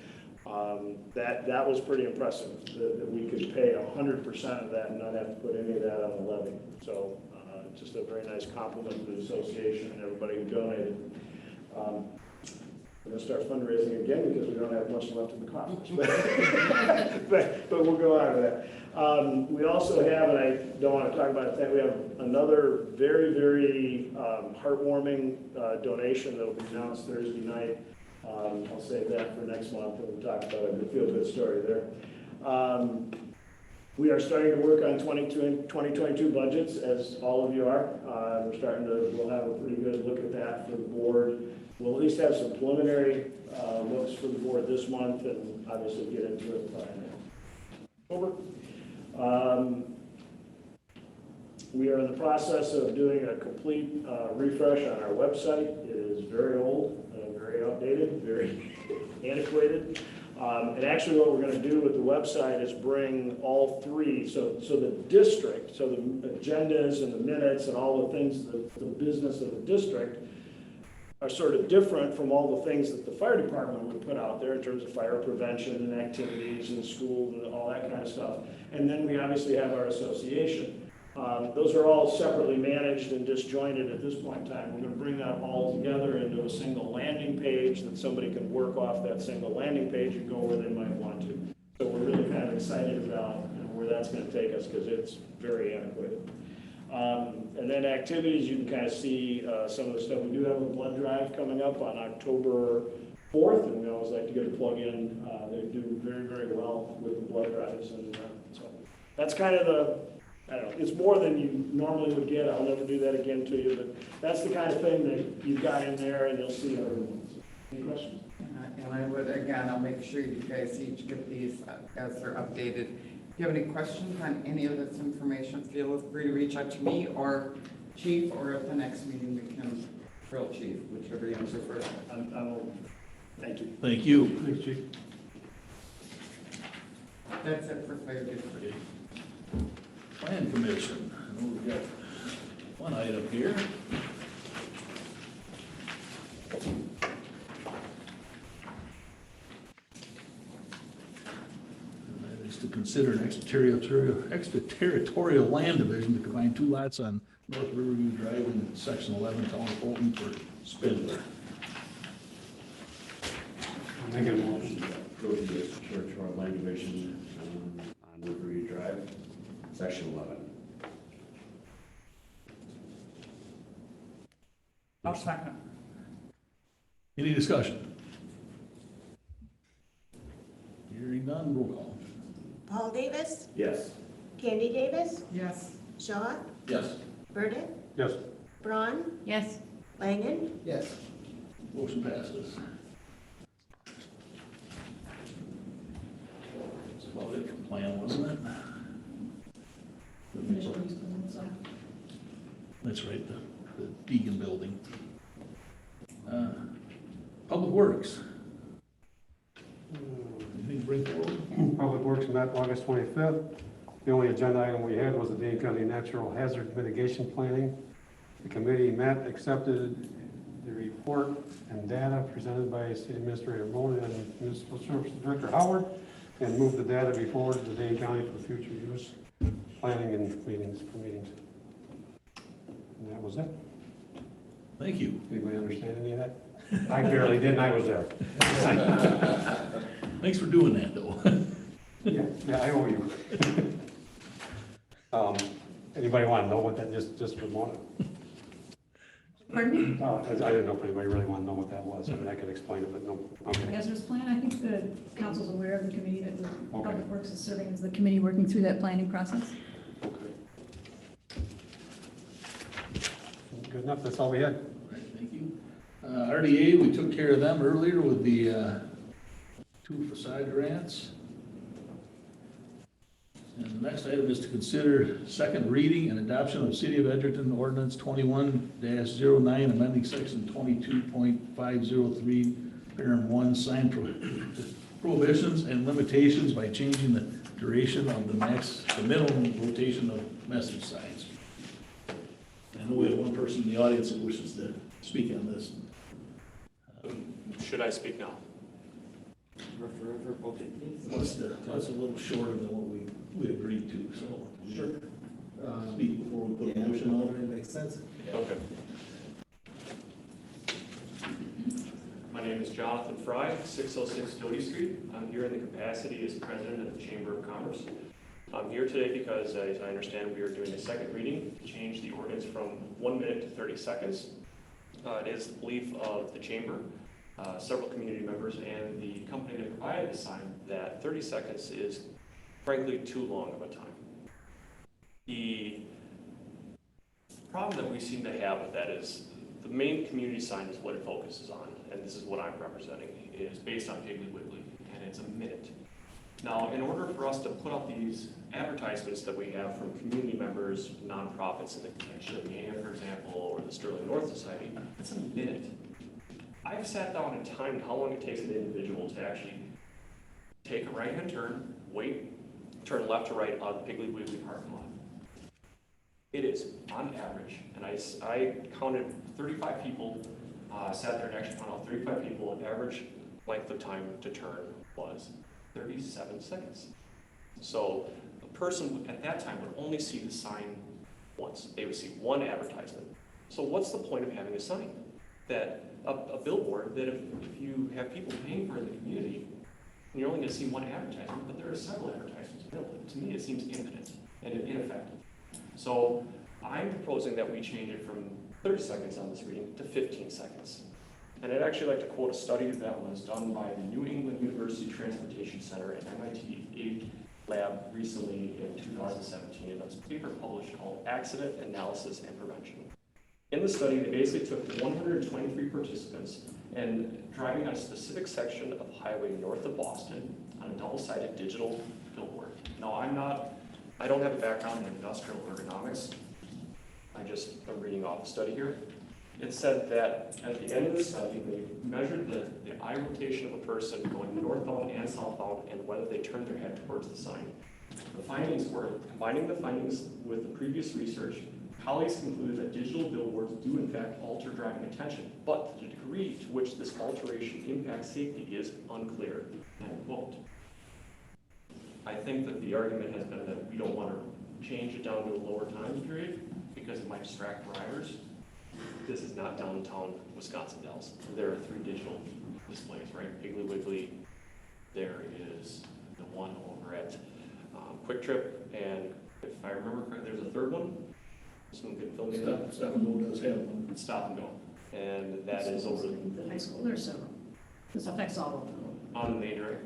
That was pretty impressive, that we could pay 100% of that and not have to put any of that on the levy. So just a very nice compliment to the association and everybody who donated. We're going to start fundraising again because we don't have much left in the coffers. but we'll go out of that. We also have, and I don't want to talk about it, we have another very, very heartwarming donation that will be announced Thursday night. I'll save that for next month and we'll talk about it. Feel good story there. We are starting to work on 2022 budgets, as all of you are. We'll have a pretty good look at that for the board. We'll at least have some preliminary looks for the board this month and obviously get into it by October. We are in the process of doing a complete refresh on our website. It is very old, very outdated, very antiquated. And actually what we're going to do with the website is bring all 3, so the district, so the agendas and the minutes and all the things, the business of the district are sort of different from all the things that the fire department would put out there in terms of fire prevention and activities and schools and all that kind of stuff. And then we obviously have our association. Those are all separately managed and disjointed at this point in time. We're going to bring that all together into a single landing page that somebody can work off that single landing page and go where they might want to. So we're really kind of excited about where that's going to take us because it's very antiquated. And then activities, you can kind of see some of the stuff. We do have a blood drive coming up on October 4th, and we always like to get a plug in. They do very, very well with the blood drives. And so that's kind of the, I don't know, it's more than you normally would get. I'll never do that again to you, but that's the kind of thing that you've got in there and you'll see other ones. Any questions? And I would, again, I'll make sure you guys each get these as they're updated. If you have any questions on any of this information, feel free to reach out to me or Chief, or at the next meeting we can grill Chief, whichever you prefer. Thank you. Thank you. Thanks, Chief. That's it for fire district. Plan Commission. I know we've got one item here. And that is to consider an extraterritorial land division to combine 2 lots on North Riverview Drive in Section 11, Town of Fulton for Spindler. Make a motion. Approve the extraterritorial land division on Riverview Drive, Section 11. I'll second. Any discussion? Hearing none, roll call. Paul Davis, Yes. Candy Davis, Yes. Shaw, Yes. Burdick, Yes. Braun, Yes. Langen, Yes. Motion passes. That's about it for plan, wasn't it? Initial use plan, so. That's right, the Deegan building. Public Works. Anything to bring forward? Public Works met August 25th. The only agenda item we had was the Dane County Natural Hazard Mitigation Planning. The committee met, accepted the report and data presented by City Administrator Mona and Municipal Services Director Howard, and moved the data be forwarded to Dane County for future use, planning and meetings for meetings. And that was it. Thank you. Anybody understand any of that? I barely did, and I was there. Thanks for doing that, though. Yeah, I owe you. Anybody want to know what that, just for a moment? Pardon me? I didn't know if anybody really wanted to know what that was. I mean, I could explain it, but no. Okay. Hazardous plan, I think the council's aware of the committee that Public Works is serving as the committee working through that planning process. Okay. Good enough, that's all we had. All right, thank you. RDA, we took care of them earlier with the 2 facade grants. And the next item is to consider second reading and adoption of City of Edgerton Ordinance 21-09, amending section 22.503, parent 1, sign prohibitions and limitations by changing the duration of the minimum rotation of message signs. I know we have one person in the audience that wishes to speak on this. Should I speak now? That's a little shorter than what we agreed to, so. Sure. Speak before we put a motion on it. Makes sense. Okay. My name is Jonathan Fry, 606 Doty Street. I'm here in the capacity as president of the Chamber of Commerce. I'm here today because, as I understand, we are doing a second reading to change the ordinance from 1 minute to 30 seconds. It is the belief of the Chamber, several community members, and the company that provided the sign that 30 seconds is frankly too long of a time. The problem that we seem to have with that is the main community sign is what it focuses on, and this is what I'm representing, is based on Piggly Wiggly, and it's a minute. Now, in order for us to put out these advertisements that we have from community members, nonprofits in the Chilliwack, for example, or the Sterling North Society, it's a minute. I've sat down and timed how long it takes an individual to actually take a right-hand turn, wait, turn left to right out of the Piggly Wiggly parking lot. It is, on average, and I counted 35 people, sat there and actually counted out 35 people, and average length of time to turn was 37 seconds. So a person at that time would only see the sign once. They would see one advertisement. So what's the point of having a sign? That a billboard that if you have people paying for it in the community, and you're only going to see one advertisement, but there are several advertisements available. To me, it seems infinite and ineffective. So I'm proposing that we change it from 30 seconds on this reading to 15 seconds. And I'd actually like to quote a study that was done by the New England University Transportation Center and MIT Aid Lab recently in 2017. And it's a paper published called Accident Analysis and Prevention. In the study, they basically took 123 participants and driving on a specific section of highway north of Boston on a double-sided digital billboard. Now, I don't have a background in industrial ergonomics. I just am reading off the study here. It said that at the end of the study, they measured the eye rotation of a person going northbound and southbound and whether they turned their head towards the sign. The findings were, combining the findings with the previous research, colleagues concluded that digital billboards do in fact alter driving attention, but the degree to which this alteration impacts safety is unclear, end quote. I think that the argument has been that we don't want to change it down to a lower time period because it might distract riders. This is not downtown Wisconsin Dells. There are 3 digital displays, right? Piggly Wiggly. There is the one over at Quick Trip, and if I remember correctly, there's a third one. Someone could fill me in. Stop and Go does have one. Stop and Go, and that is over The high school, there's several. This affects all of them. on the main drag.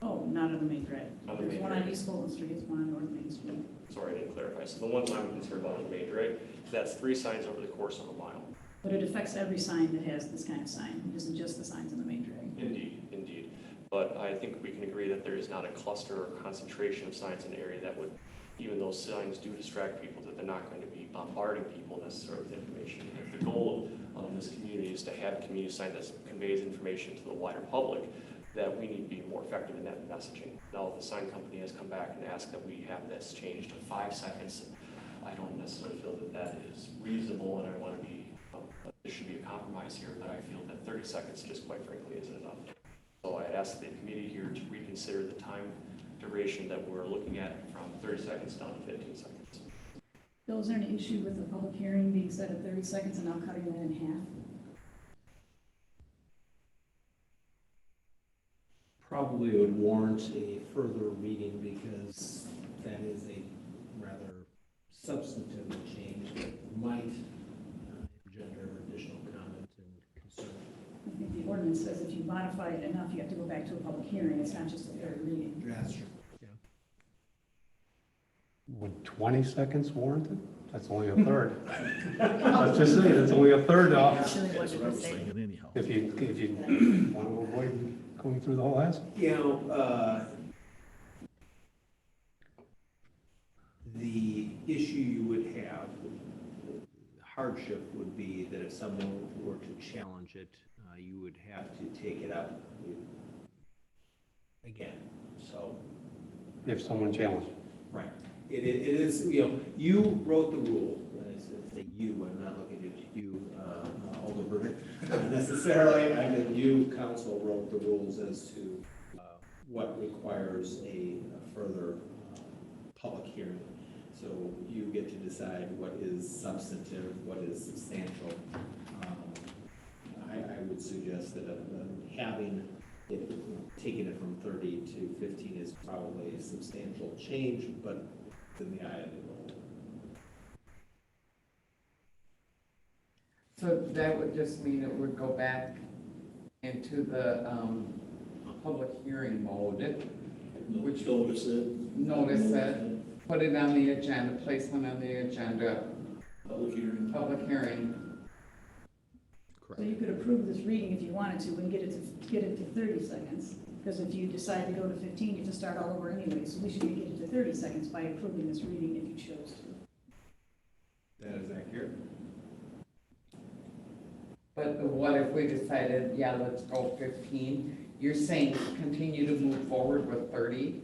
Oh, not on the main drag. On the There's main one drag. on East Fulton Street, there's one on North Main Street. Sorry, I didn't clarify. So the ones I'm concerned about on the main drag, that's 3 signs over the course of a mile. But it affects every sign that has this kind of sign. It isn't just the signs on the main drag. Indeed, indeed. But I think we can agree that there is not a cluster or concentration of signs in an area that would, even though signs do distract people, that they're not going to be bombarding people necessarily with information. If the goal of this community is to have a community sign that conveys information to the wider public, that we need to be more effective in that messaging. Now, the sign company has come back and asked that we have this changed to 5 seconds I don't necessarily feel that that is reasonable, and I want to be, there should be a compromise here, but I feel that 30 seconds just quite frankly isn't enough. So I asked the committee here to reconsider the time duration that we're looking at from 30 seconds down to 15 seconds. Bill, is there an issue with the public hearing being set at 30 seconds and now cutting that in half? Probably would warrant a further reading because that is a rather substantive change that might engender additional comment and concern. I think the ordinance says if you modify it enough, you have to go back to a public hearing. It's not just a third reading. That's true. Would 20 seconds warrant it? That's only a third. Let's just say that's only a third off. That's what I was thinking anyhow. If you want to avoid going through the whole ask. You know, the issue you would have, hardship would be that if someone were to challenge it, you would have to take it up again, so. If someone challenged. Right. It is, you know, you wrote the rule, I say you, I'm not looking at you, Alderman, necessarily, I mean, you, council, wrote the rules as to what requires a further public hearing. So you get to decide what is substantive, what is substantial. I would suggest that having it, taking it from 30 to 15 is probably a substantial change, but in the eye of the law. So that would just mean it would go back into the public hearing mode, which Notice it. notice it, put it on the agenda, placement on the agenda, Public hearing. public hearing. So you could approve this reading if you wanted to and get it to 30 seconds. Because if you decide to go to 15, you have to start all over anyway. So we should get it to 30 seconds by approving this reading if you chose to. That is accurate. But what if we decided, yeah, let's go 15? You're saying continue to move forward with 30?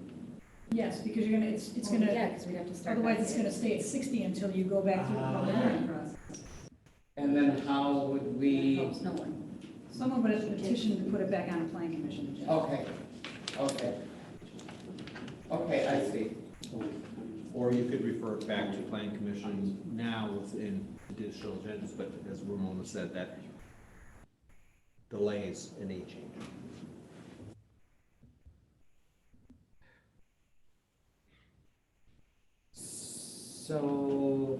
Yes, because you're gonna, it's gonna. Yeah, because we have to start. Otherwise, back it's in. gonna stay at 60 until you go back through the public hearing process. And then how would we? Helps no one. Someone would have petitioned to put it back on a plan commission agenda. Okay, okay. Okay, I see. Or you could refer it back to plan commission now within additional agendas, but as Ramona said, that delays any change. So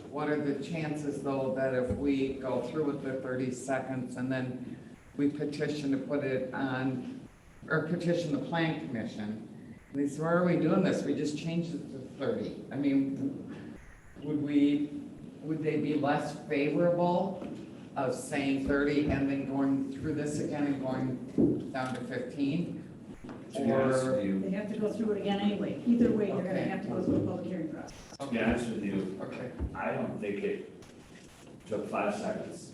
what are the chances though that if we go through with the 30 seconds and then we petition to put it on, or petition the plan commission, and they say, why are we doing this? We just changed it to 30. I mean, would they be less favorable of saying 30 and then going through this again and going down to 15? To be honest Or, with you, They have to go through it again anyway. Either way, they're gonna Okay. have to go through a public hearing process. to be honest with you, okay, I don't think it took 5 seconds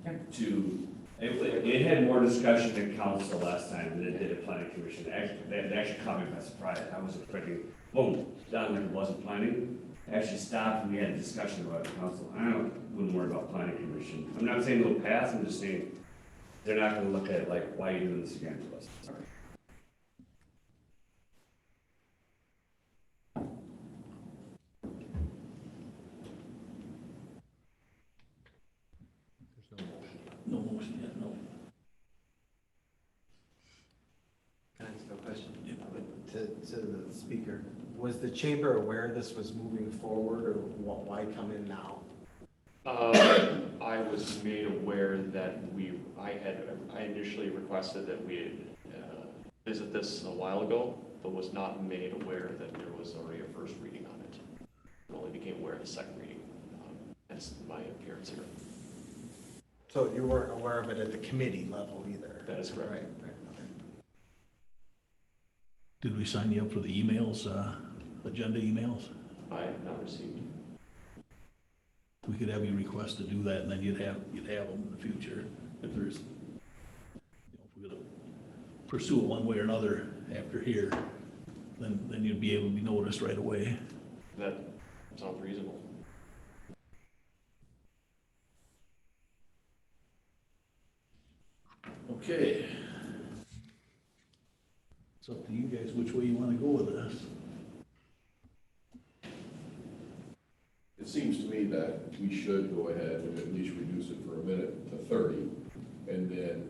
Okay. to, it had more discussion in council last time than it did at planning commission. That actually caught me by surprise. I was expecting, boom, done like it wasn't planning. Actually stopped and we had a discussion about it in council. Wouldn't worry about planning commission. I'm not saying they'll pass, I'm just saying they're not gonna look at it like, why are you doing this again to us? No motion yet, no. Can I ask a question? To the speaker, was the chamber aware this was moving forward, or why come in now? I was made aware that I initially requested that we visit this a while ago, but was not made aware that there was already a first reading on it. I only became aware of the second reading, hence my appearance here. So you weren't aware of it at the committee level either? That is correct. Right. Did we sign you up for the emails, agenda emails? I have not received. We could have you request to do that, and then you'd have them in the future, if there's, if we're gonna pursue it one way or another after here, then you'd be able to be noticed right away. That Sounds reasonable. Okay. It's up to you guys which way you want to go with this. It seems to me that we should go ahead and at least reduce it for a minute to 30, and then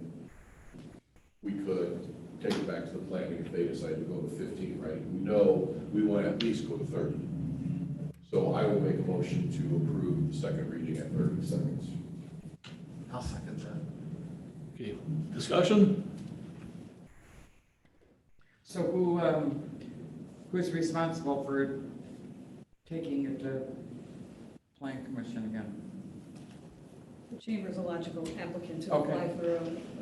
we could take it back to the planning if they decide to go to 15, right? We know we want to at least go to 30. So I will make a motion to approve the second reading at 30 seconds. I'll second that. Okay, discussion? So who's responsible for taking it to Plan Commission again? The chamber is a logical applicant to Okay. apply for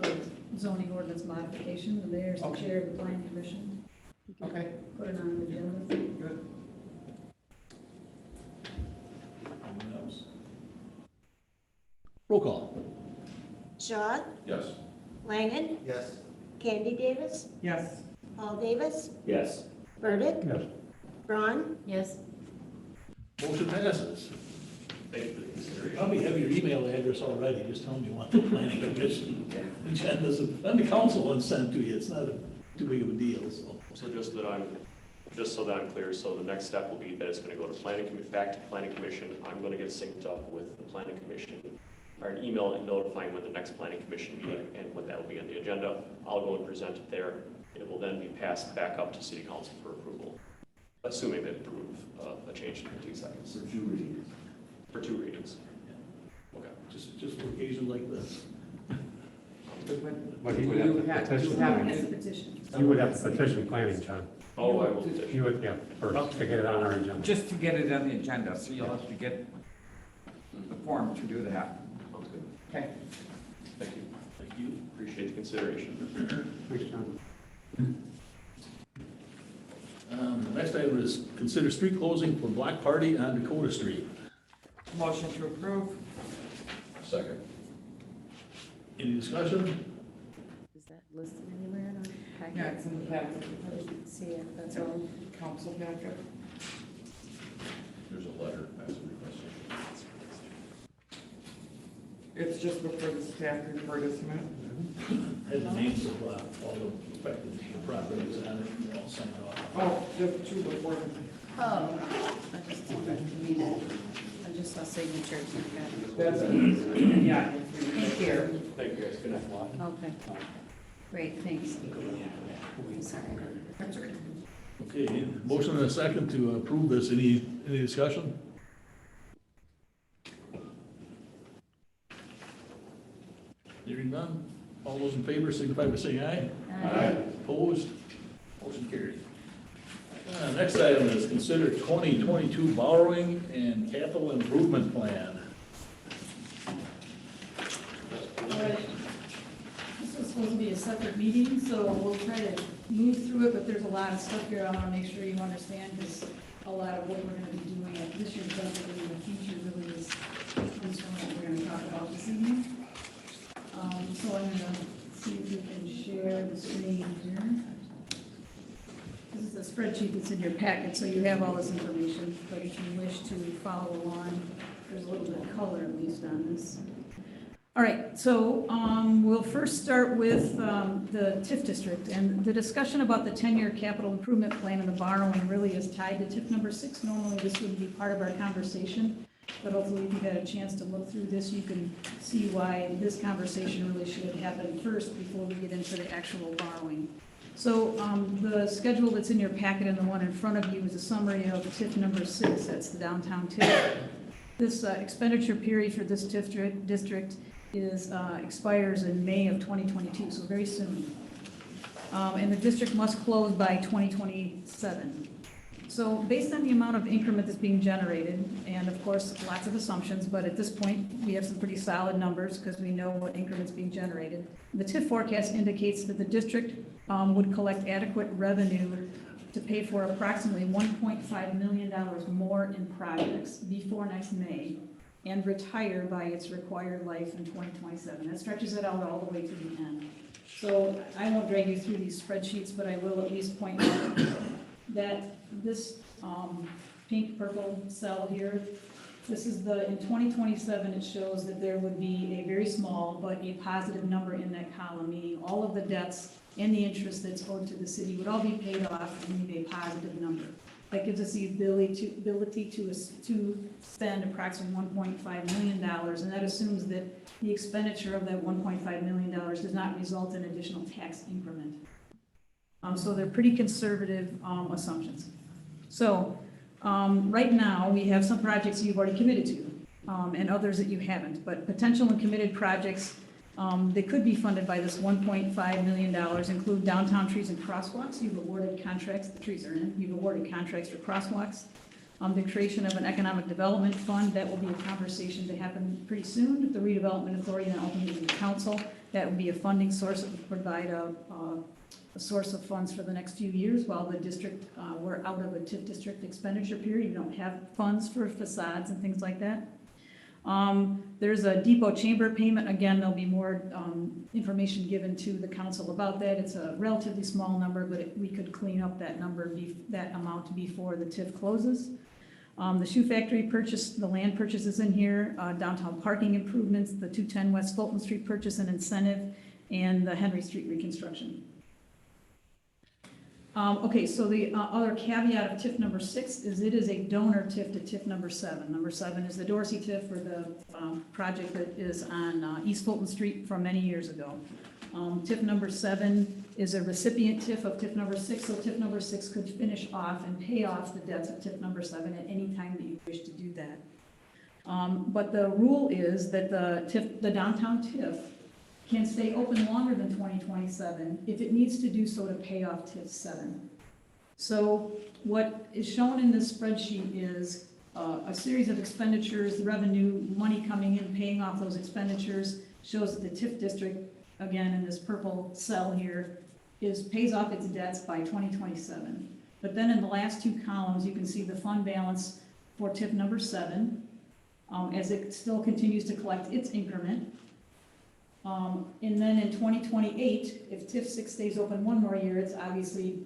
a zoning ordinance modification. The mayor is the Okay. chair of the planning commission. You can Okay. Put it on the agenda. Good. Anyone else? Roll call. Shaw, Yes. Langen, Yes. Candy Davis, Yes. Paul Davis, Yes. Burdick, Yes. Braun, Yes. Motion passes. Thank you for the consideration. Probably have your email address already, just tell them you want the planning commission agendas, and the council one sent to you, it's not too big of a deal, so. So just so that I'm clear, so the next step will be that it's gonna go to back to planning commission. I'm gonna get synced up with the planning commission, or an email and notifying when the next planning commission meeting and when that will be on the agenda. I'll go and present it there. It will then be passed back up to city council for approval, assuming they approve a change in 15 seconds. For 2 readings. For 2 readings. Okay. Just for occasions like this. But he would have to petition, That's the petition. you would have to petition planning, John. Oh, I will petition. You would, yeah, first, to get it on our agenda. Just to get it on the agenda, so you'll have to get the form to do that. Sounds good. Okay. Thank you. Thank you. Appreciate the consideration. Thanks, John. The next item is consider street closing for Black Party on Dakota Street. Motion to approve? Second. Any discussion? Is that listed anywhere in our packet? Yeah, it's in the packet. I didn't see it, that's all. Council packet. There's a letter as a request. It's just before the staff report, isn't it? Has the names of all the affected properties on it, all signed off. Oh, just two before. Oh, I just didn't read it. I just saw signatures. That's, yeah. Thank you. Thank you, guys. Good night. Okay. Great, thanks. I'm sorry. Okay, motion and a second to approve this. Any discussion? Hearing none. All those in favor signify by saying aye. Aye. Opposed? Motion carried. Next item is consider 2022 borrowing and capital improvement plan. All right. This was supposed to be a separate meeting, so we'll try to move through it, but there's a lot of stuff here I want to make sure you understand, because a lot of what we're going to be doing at this year's budget and in the future really is comes from what we're going to talk about this evening. So I'm going to see if we can share the screen here. This is a spreadsheet that's in your packet, so you have all this information, but if you wish to follow along, there's a little bit of color at least on this. All right, so we'll first start with the TIF district, and the discussion about the 10-year capital improvement plan and the borrowing really is tied to TIF number 6. Normally, this would be part of our conversation, but hopefully if you've had a chance to look through this, you can see why this conversation really should happen first before we get into the actual borrowing. So the schedule that's in your packet and the one in front of you is a summary of TIF number 6, that's the downtown TIF. This expenditure period for this TIF district expires in May of 2022, so very soon. And the district must close by 2027. So based on the amount of increment that's being generated, and of course, lots of assumptions, but at this point, we have some pretty solid numbers because we know what increment's being generated. The TIF forecast indicates that the district would collect adequate revenue to pay for approximately $1.5 million more in projects before next May and retire by its required life in 2027. That stretches it out all the way to the end. So I won't drag you through these spreadsheets, but I will at least point out that this pink purple cell here. This is in 2027, it shows that there would be a very small but a positive number in that column, meaning all of the debts and the interest that's owed to the city would all be paid off and leave a positive number. That gives us the ability to spend approximately $1.5 million, and that assumes that the expenditure of that $1.5 million does not result in additional tax increment. So they're pretty conservative assumptions. So right now, we have some projects you've already committed to, and others that you haven't, but potential and committed projects, they could be funded by this $1.5 million, include downtown trees and crosswalks. You've awarded contracts, the trees are in, you've awarded contracts for crosswalks. The creation of an economic development fund, that will be a conversation to happen pretty soon. The redevelopment authority and ultimately the council, that would be a funding source that would provide a source of funds for the next few years while the district, we're out of a TIF district expenditure period. You don't have funds for facades and things like that. There's a depot chamber payment. Again, there'll be more information given to the council about that. It's a relatively small number, but we could clean up that number, that amount before the TIF closes. The shoe factory purchase, the land purchases in here, downtown parking improvements, the 210 West Fulton Street purchase and incentive, and the Henry Street reconstruction. Okay, so the other caveat of TIF number 6 is it is a donor TIF to TIF number 7. Number 7 is the Dorsey TIF for the project that is on East Fulton Street from many years ago. TIF number 7 is a recipient TIF of TIF number 6, so TIF number 6 could finish off and pay off the debts of TIF number 7 at any time that you wish to do that. But the rule is that the downtown TIF can stay open longer than 2027 if it needs to do so to pay off TIF 7. So what is shown in this spreadsheet is a series of expenditures, the revenue, money coming in, paying off those expenditures, shows that the TIF district, again in this purple cell here, pays off its debts by 2027. But then in the last two columns, you can see the fund balance for TIF number 7, as it still continues to collect its increment. And then in 2028, if TIF 6 stays open one more year, it's obviously,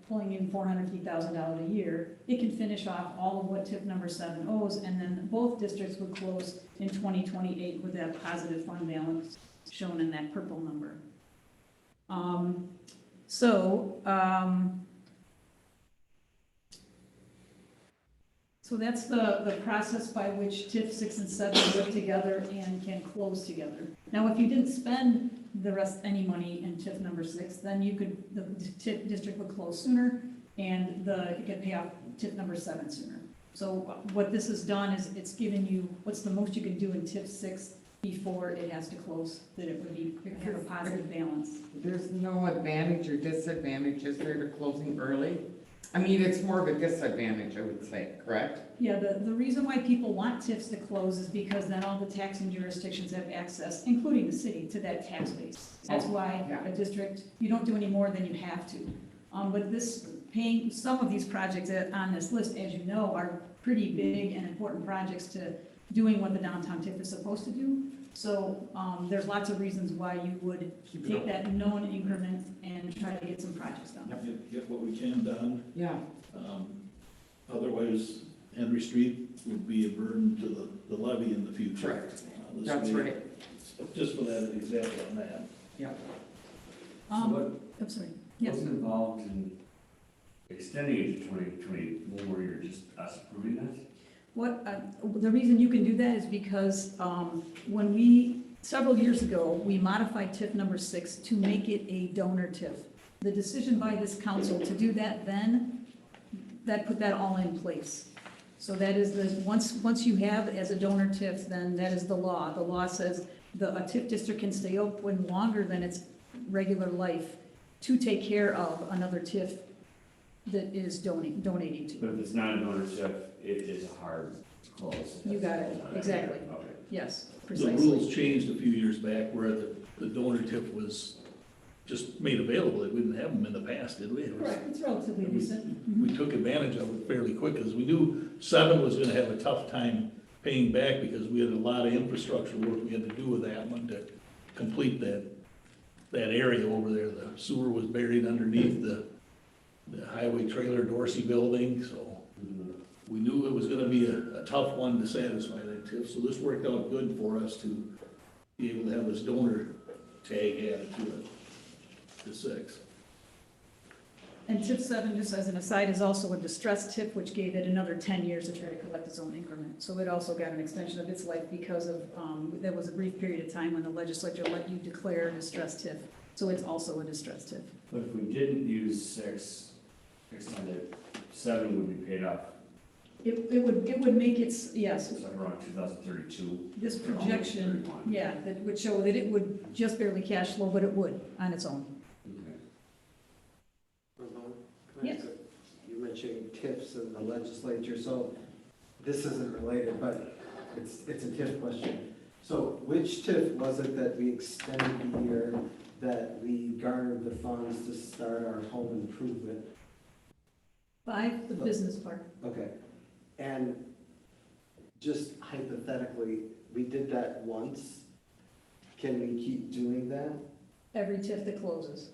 pulling in $450,000 a year. It can finish off all of what TIF number 7 owes, and then both districts would close in 2028 with that positive fund balance shown in that purple number. So that's the process by which TIF 6 and 7 work together and can close together. Now, if you didn't spend any money in TIF number 6, then the TIF district would close sooner and you could pay off TIF number 7 sooner. So what this has done is it's given you what's the most you can do in TIF 6 before it has to close, that it would have a positive balance. There's no advantage or disadvantage, is there, to closing early? I mean, it's more of a disadvantage, I would say, correct? Yeah, the reason why people want TIFs to close is because then all the taxing jurisdictions have access, including the city, to that tax base. That's why a district, you don't do any more than you have to. But paying some of these projects on this list, as you know, are pretty big and important projects to doing what the downtown TIF is supposed to do. So there's lots of reasons why you would take that known increment and try to get some projects done. Get what we can done. Yeah. Otherwise, Henry Street would be a burden to the levy in the future. Correct. That's right. Just for that example on that. Yeah. I'm sorry. Yes. What's involved in extending it to 2020, or you're just us approving that? The reason you can do that is because several years ago, we modified TIF number 6 to make it a donor TIF. The decision by this council to do that then, that put that all in place. So that is once you have it as a donor TIF, then that is the law. The law says a TIF district can stay open longer than its regular life to take care of another TIF that is donating to. But if it's not a donor TIF, it is a hard close. You got it, exactly. Okay. Yes, The precisely. rules changed a few years back where the donor TIF was just made available. We didn't have them in the past, did we? Correct, it's relatively recent. We took advantage of it fairly quick because we knew 7 was gonna have a tough time paying back because we had a lot of infrastructure work we had to do with that one to complete that area over there. The sewer was buried underneath the highway trailer Dorsey building, so we knew it was gonna be a tough one to satisfy that TIF, so this worked out good for us to be able to have this donor tag added to it, to 6. And TIF 7, just as an aside, is also a distress TIF, which gave it another 10 years to try to collect its own increment. So it also got an extension of its life because of, there was a brief period of time when the legislature let you declare a distress TIF. So it's also a distress TIF. But if we didn't use 6, extended, 7 would be paid off. It would make its, yes, It's like around 2032. this projection, yeah, that would show that it would just barely cash flow, but it would on its own. Yes. You mentioned TIFs in the legislature, so this isn't related, but it's a TIF question. So which TIF was it that we extended the year that we garnered the funds to start our home improvement? 5, the business park. Okay, and just hypothetically, we did that once. Can we keep doing that? Every TIF that closes.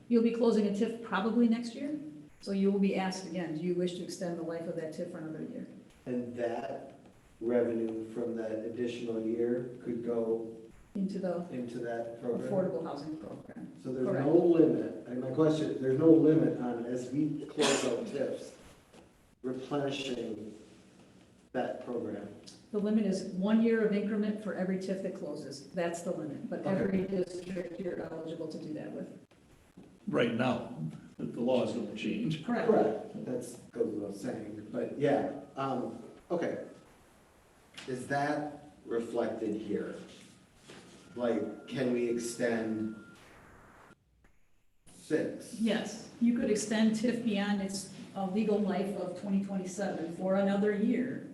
You'll be closing a TIF probably next year, so you will be asked again, do you wish to extend the life of that TIF for another year? And that revenue from that additional year could go Into the into that program? affordable housing program. So there's Correct. no limit, and my question, there's no limit on, as we close out TIFs, replenishing that program? The limit is 1 year of increment for every TIF that closes. That's the limit, but every district you're eligible to do that with. Right now, the law is gonna change. Correct. That's goes without saying, but yeah, okay. Is that reflected here? Like, can we extend 6? Yes, you could extend TIF beyond its legal life of 2027 for another year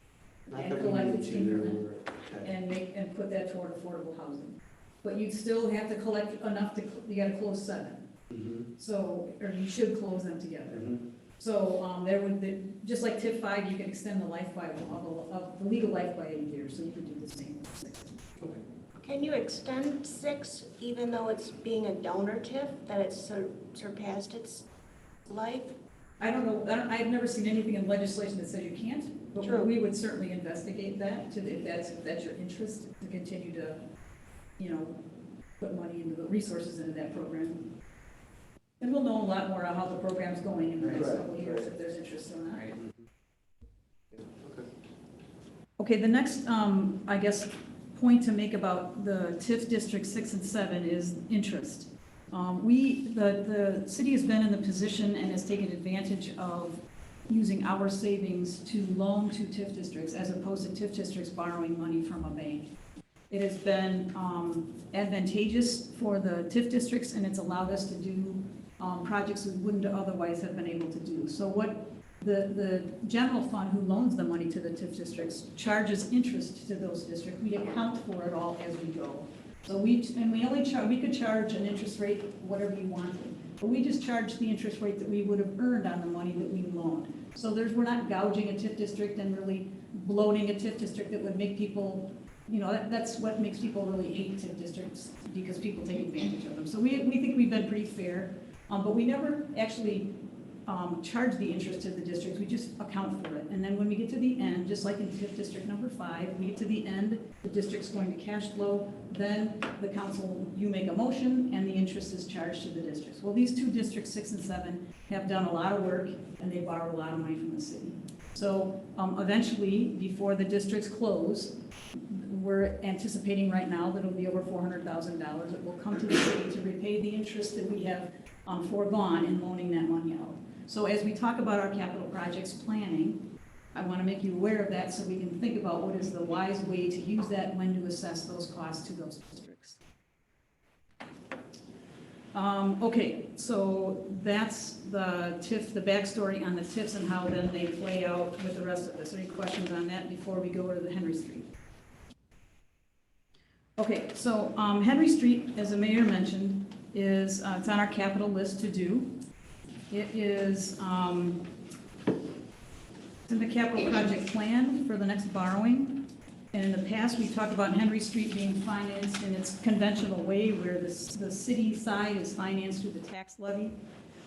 Not and that we collect need its to, increment okay. and put that toward affordable housing. But you'd still have to collect enough to, you gotta close 7. Mhm. So, or you should close them together. Mhm. So, there would, just like TIF 5, you can extend the life by, of the legal life by 8 years, so you could do the same with 6. Can you extend 6 even though it's being a donor TIF, that it's surpassed its life? I don't know, I've never seen anything in legislation that says you can't, but True. we would certainly investigate that, if that's your interest, to continue to, put money into the resources into that program. And we'll know a lot more on how the program's going in the next couple of years, if there's interest in that. Okay, the next, I guess, point to make about the TIF District 6 and 7 is interest. The city has been in the position and has taken advantage of using our savings to loan to TIF districts as opposed to TIF districts borrowing money from a bank. It has been advantageous for the TIF districts, and it's allowed us to do projects we wouldn't otherwise have been able to do. So what the general fund who loans the money to the TIF districts charges interest to those districts. We account for it all as we go. So we could charge an interest rate, whatever you wanted, but we just charge the interest rate that we would have earned on the money that we loaned. So we're not gouging a TIF district and really bloating a TIF district that would make people, that's what makes people really hate TIF districts, because people take advantage of them. So we think we've been pretty fair, but we never actually charge the interest to the districts, we just account for it. And then when we get to the end, just like in TIF district number 5, we get to the end, the district's going to cash flow, then the council, you make a motion, and the interest is charged to the districts. Well, these 2 districts, 6 and 7, have done a lot of work, and they borrow a lot of money from the city. So eventually, before the districts close, we're anticipating right now that it'll be over $400,000 that will come to the city to repay the interest that we have foregone in loaning that money out. So as we talk about our capital projects planning, I want to make you aware of that so we can think about what is the wise way to use that, when to assess those costs to those districts. Okay, so that's the TIF, the backstory on the TIFs and how then they play out with the rest of this. Any questions on that before we go to the Henry Street? Okay, so Henry Street, as the mayor mentioned, is it's on our capital list to do. It is in the capital project plan for the next borrowing. And in the past, we talked about Henry Street being financed in its conventional way, where the city side is financed through the tax levy.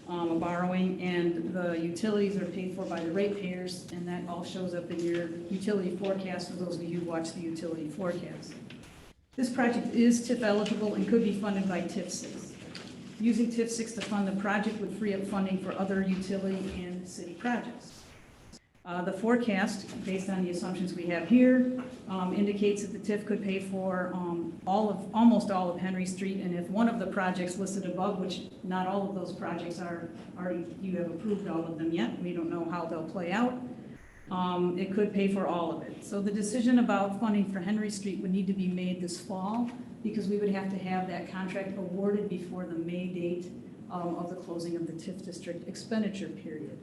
a borrowing, and the utilities are paid for by the ratepayers, and that all shows up in your utility forecast for those of you who watch the utility forecast. This project is TIF eligible and could be funded by TIF 6. Using TIF 6 to fund the project would free up funding for other utility and city projects. The forecast, based on the assumptions we have here, indicates that the TIF could pay for almost all of Henry Street, and if one of the projects listed above, which not all of those projects are already, you have approved all of them yet, we don't know how they'll play out, it could pay for all of it. So the decision about funding for Henry Street would need to be made this fall, because we would have to have that contract awarded before the May date of the closing of the TIF district expenditure period.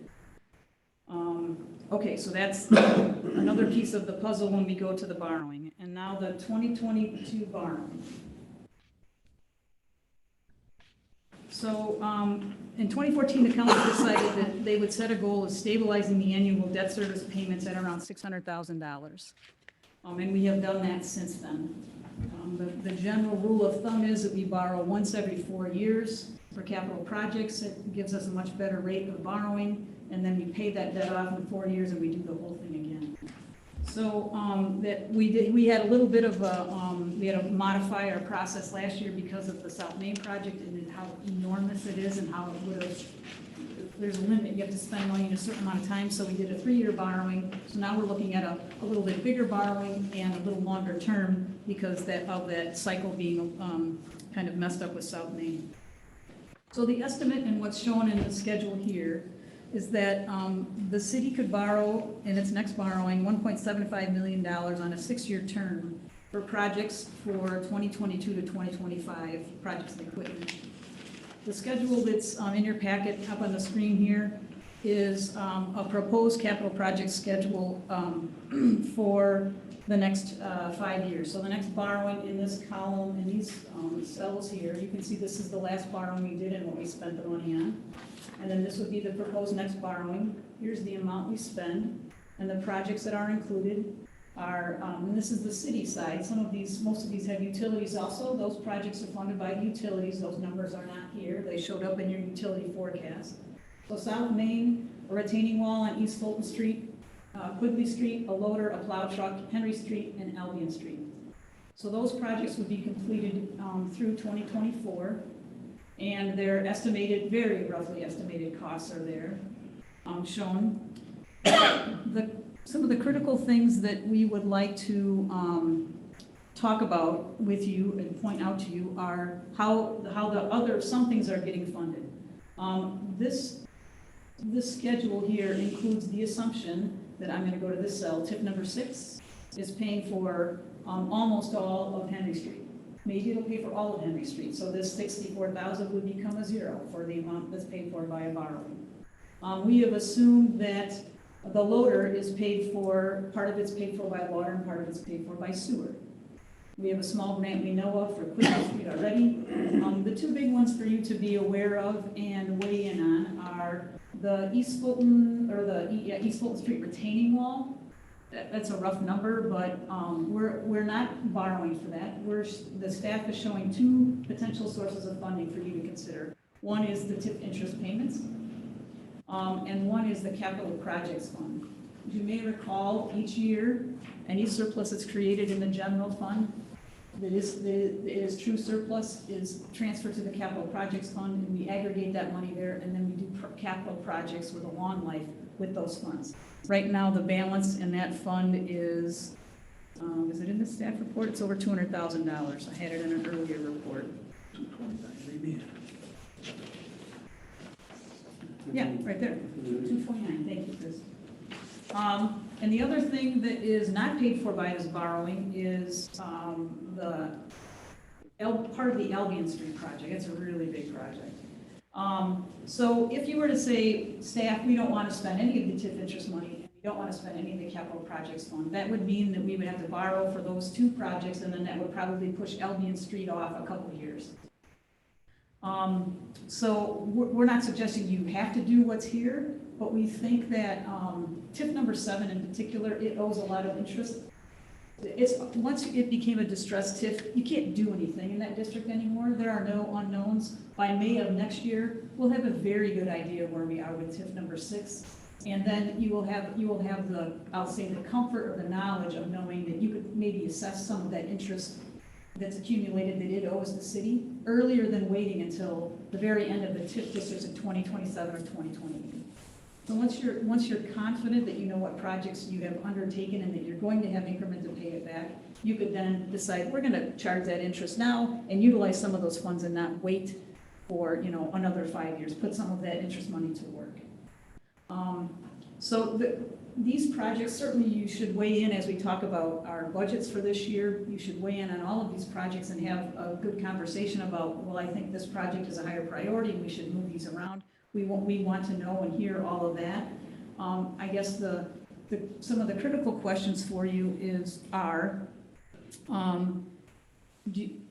Okay, so that's another piece of the puzzle when we go to the borrowing. And now the 2022 borrowing. So in 2014, the council decided that they would set a goal of stabilizing the annual debt service payments at around $600,000. And we have done that since then. The general rule of thumb is that we borrow once every 4 years for capital projects. It gives us a much better rate of borrowing, and then we pay that debt off in 4 years and we do the whole thing again. So that we had a little bit of we had to modify our process last year because of the South Main project and how enormous it is and how it would have, there's a limit, you have to spend money in a certain amount of time, so we did a 3-year borrowing. So now we're looking at a little bit bigger borrowing and a little longer term because of that cycle being kind of messed up with South Main. So the estimate and what's shown in the schedule here is that the city could borrow in its next borrowing $1.75 million on a 6-year term for projects for 2022 to 2025, projects and equipment. The schedule that's in your packet up on the screen here is a proposed capital project schedule for the next 5 years. So the next borrowing in this column, in these cells here, you can see this is the last borrowing we did and what we spent the money on. And then this would be the proposed next borrowing. Here's the amount we spend, and the projects that are included are, and this is the city side. Most of these have utilities also. Those projects are funded by the utilities. Those numbers are not here. They showed up in your utility forecast. So South Main, a retaining wall on East Fulton Street, Quigley Street, a loader, a plow truck, Henry Street, and Albion Street. So those projects would be completed through 2024. And their estimated, very roughly estimated costs are there shown. Some of the critical things that we would like to talk about with you and point out to you are how some things are getting funded. This schedule here includes the assumption that I'm going to go to this cell, tip number 6, is paying for almost all of Henry Street. Maybe it'll pay for all of Henry Street, so this $64,000 would become a zero for the amount that's paid for by a borrowing. We have assumed that the loader is paid for, part of it's paid for by water and part of it's paid for by sewer. We have a small grant we know of for Quigley Street already. The 2 big ones for you to be aware of and weigh in on are the East Fulton, or the East Fulton Street retaining wall. That's a rough number, but we're not borrowing for that. The staff is showing 2 potential sources of funding for you to consider. One is the TIF interest payments, and one is the capital projects fund. As you may recall, each year, any surplus that's created in the general fund that is true surplus is transferred to the capital projects fund, and we aggregate that money there, and then we do capital projects with a long life with those funds. Right now, the balance in that fund is it in the staff report? It's over $200,000. I had it in an earlier report. 229, maybe. Yeah, right there, 229, thank you, Chris. And the other thing that is not paid for by this borrowing is part of the Albion Street project. It's a really big project. So if you were to say, staff, we don't want to spend any of the TIF interest money, and we don't want to spend any of the capital projects fund, that would mean that we would have to borrow for those 2 projects, and then that would probably push Albion Street off a couple of years. So we're not suggesting you have to do what's here, but we think that TIF number 7 in particular, it owes a lot of interest. once it became a distressed TIF, you can't do anything in that district anymore. There are no unknowns. By May of next year, we'll have a very good idea where we are with TIF number 6. And then you will have the, I'll say, the comfort or the knowledge of knowing that you could maybe assess some of that interest that's accumulated that it owes the city earlier than waiting until the very end of the TIF districts in 2027 or 2028. So once you're confident that you know what projects you have undertaken and that you're going to have increment to pay it back, you could then decide, we're gonna charge that interest now and utilize some of those funds and not wait for, another 5 years, put some of that interest money to work. These projects, certainly you should weigh in as we talk about our budgets for this year. You should weigh in on all of these projects and have a good conversation about, well, I think this project is a higher priority and we should move these around. We want to know and hear all of that. I guess some of the critical questions for you are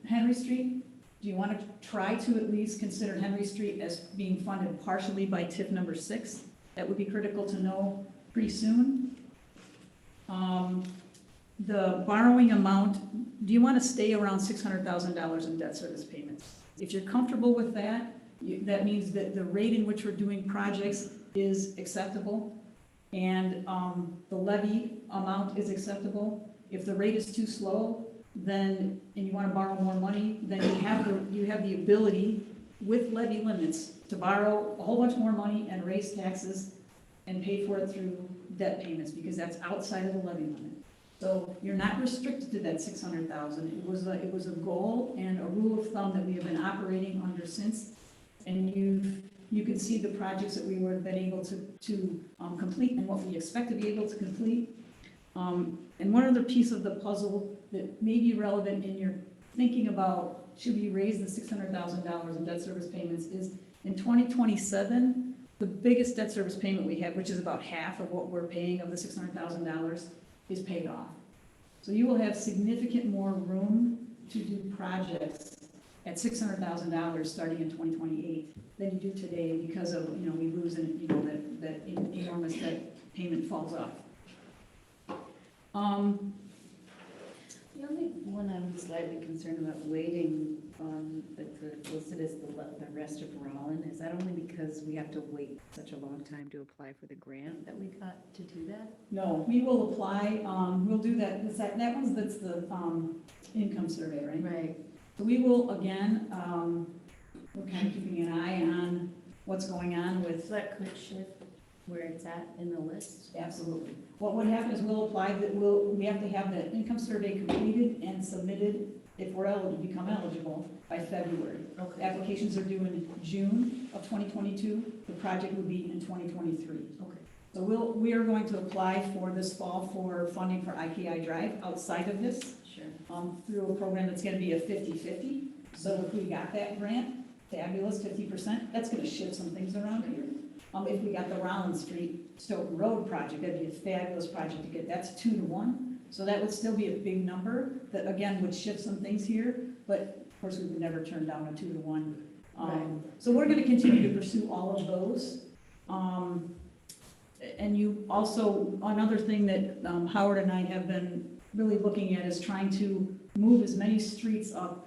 Henry Street. Do you want to try to at least consider Henry Street as being funded partially by TIF number 6? That would be critical to know pretty soon. The borrowing amount, do you want to stay around $600,000 in debt service payments? If you're comfortable with that, that means that the rate in which we're doing projects is acceptable and the levy amount is acceptable. If the rate is too slow, then, and you want to borrow more money, then you have the ability with levy limits to borrow a whole bunch more money and raise taxes and pay for it through debt payments because that's outside of the levy limit. So you're not restricted to that 600,000. It was a goal and a rule of thumb that we have been operating under since. And you can see the projects that we have been able to complete and what we expect to be able to complete. And one other piece of the puzzle that may be relevant in your thinking about should we raise the $600,000 in debt service payments is in 2027, the biggest debt service payment we have, which is about half of what we're paying of the $600,000, is paid off. So you will have significant more room to do projects at $600,000 starting in 2028 than you do today because of, we lose that enormous debt payment falls off. The only one I'm slightly concerned about waiting on that's listed as the rest of Rollin, is that only because we have to wait such a long time to apply for the grant that we got to do that? No, we will apply, we'll do that, that's the income survey, right? Right. So we will, again, we're kind of keeping an eye on what's going on with. So that could shift where it's at in the list? Absolutely. What would happen is we'll apply, we have to have the income survey completed and submitted if we're become eligible by February. Okay. Applications are due in June of 2022. The project would be in 2023. Okay. So we are going to apply for this fall for funding for IKI Drive outside of this. Sure. Through a program that's gonna be a 50-50. So if we got that grant, fabulous, 50%, that's gonna shift some things around here. If we got the Rollins Street Stoughton Road project, that'd be a fabulous project to get, that's 2-to-1. So that would still be a big number that again would shift some things here, but of course we would never turn down a 2-to-1. So we're gonna continue to pursue all of those. And you also, another thing that Howard and I have been really looking at is trying to move as many streets up,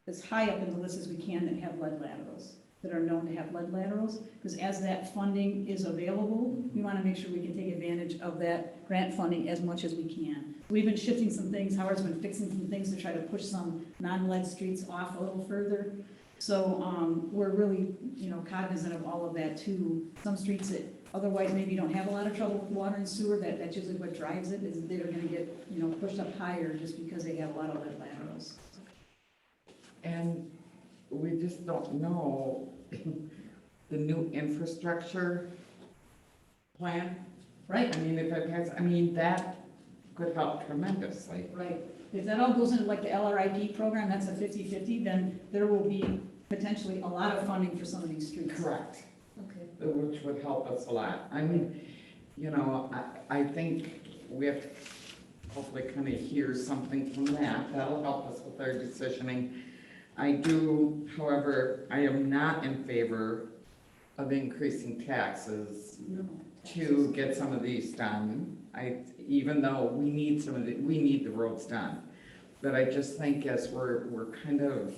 as high up in the list as we can that have lead laterals, that are known to have lead laterals, because as that funding is available, we want to make sure we can take advantage of that grant funding as much as we can. We've been shifting some things, Howard's been fixing some things to try to push some non-lead streets off a little further. So we're really, cognizant of all of that too. Some streets that otherwise maybe don't have a lot of trouble with water and sewer, that's usually what drives it, is they're gonna get, pushed up higher just because they have a lot of lead laterals. And we just don't know the new infrastructure plan. Right. I mean, if it has, that could help tremendously. Right. If that all goes into like the LRIP program, that's a 50-50, then there will be potentially a lot of funding for some of these streets. Correct. Okay. Which would help us a lot. I think we have to hopefully kind of hear something from that. That'll help us with our decisioning. I do, however, I am not in favor of increasing taxes to get some of these done. Even though we need we need the roads done. But I just think as we're kind of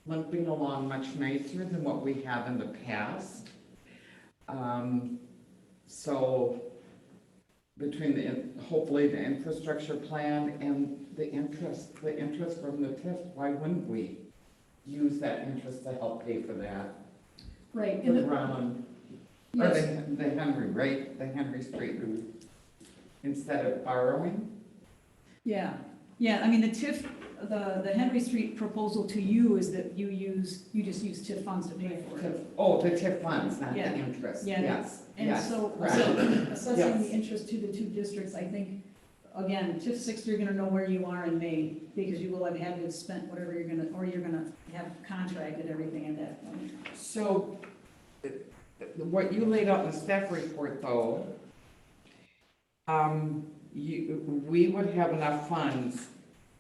limping along much nicer than what we have in the past. So between hopefully the infrastructure plan and the interest from the TIF, why wouldn't we use that interest to help pay for that? Right. For Rollin, or Yes. the Henry, right, the Henry Street route, instead of borrowing? Yeah, I mean, the TIF, the Henry Street proposal to you is that you just use TIF funds to pay for it. Oh, the TIF funds, not the Yeah. interest, Yeah, yes, and yes, so correct. assessing Yes. the interest to the two districts, I think, again, TIF 6, you're gonna know where you are in May, because you will have had to have spent whatever you're gonna have contracted everything at that point. So, what you laid out in the staff report, though, we would have enough funds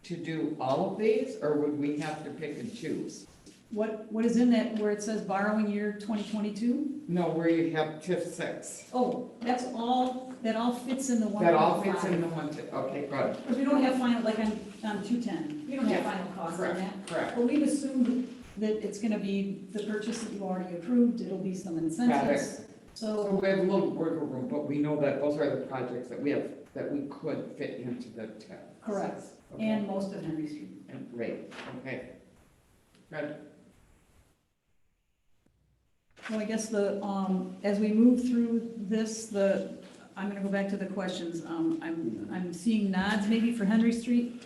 to do all of these, or would we have to pick and choose? What is in that, where it says borrowing year 2022? No, where you have TIF 6. Oh, that all fits in the one. That all fits in the one, okay, good. Because we don't have final, like on 210, we don't have Yeah, final costs on correct, that. correct. But we've assumed that it's gonna be the purchase that you already approved, it'll be some incentives. So So, we have a little wiggle room, but we know that those are the projects that we have, that we could fit into the TIF. correct, Okay. and most of Henry Street. Great, okay. Good. So I guess as we move through this, I'm gonna go back to the questions. I'm seeing nods maybe for Henry Street.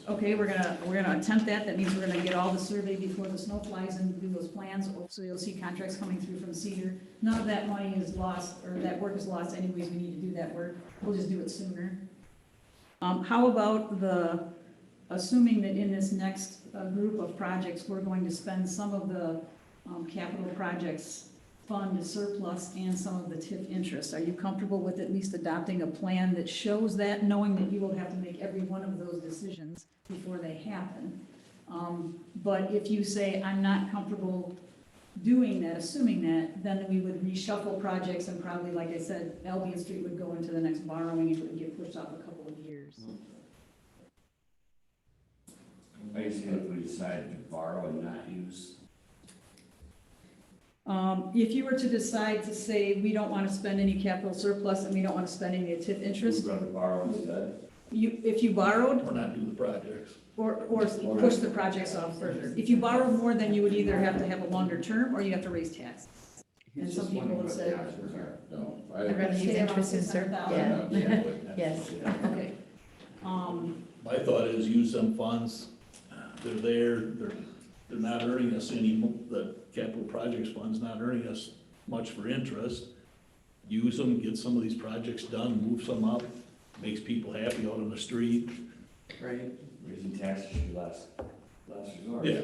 Okay, we're gonna attempt that. That means we're gonna get all the survey before the snow flies and do those plans. So you'll see contracts coming through from Cedar. None of that money is lost, or that work is lost anyways. We need to do that work. We'll just do it sooner. How about assuming that in this next group of projects, we're going to spend some of the capital projects fund surplus and some of the TIF interest. Are you comfortable with at least adopting a plan that shows that, knowing that you will have to make every one of those decisions before they happen? But if you say, I'm not comfortable doing that, assuming that, then we would reshuffle projects and probably, like I said, Albion Street would go into the next borrowing and it would get pushed off a couple of years. Basically, if we decide to borrow and not use. If you were to decide to say, we don't want to spend any capital surplus and we don't want to spend any TIF interest, We'd rather borrow instead. if you borrowed, Or not do the projects. or push the projects off further. If you borrow more, then you would either have to have a longer term or you have to raise taxes. And some people have said, I'd rather use interest in surplus. Yeah. Yes. okay. My thought is use some funds, they're not earning us the capital projects fund's not earning us much for interest. Use them, get some of these projects done, move some up, makes people happy out on the street. Right. Raising taxes should be last resort. Yeah.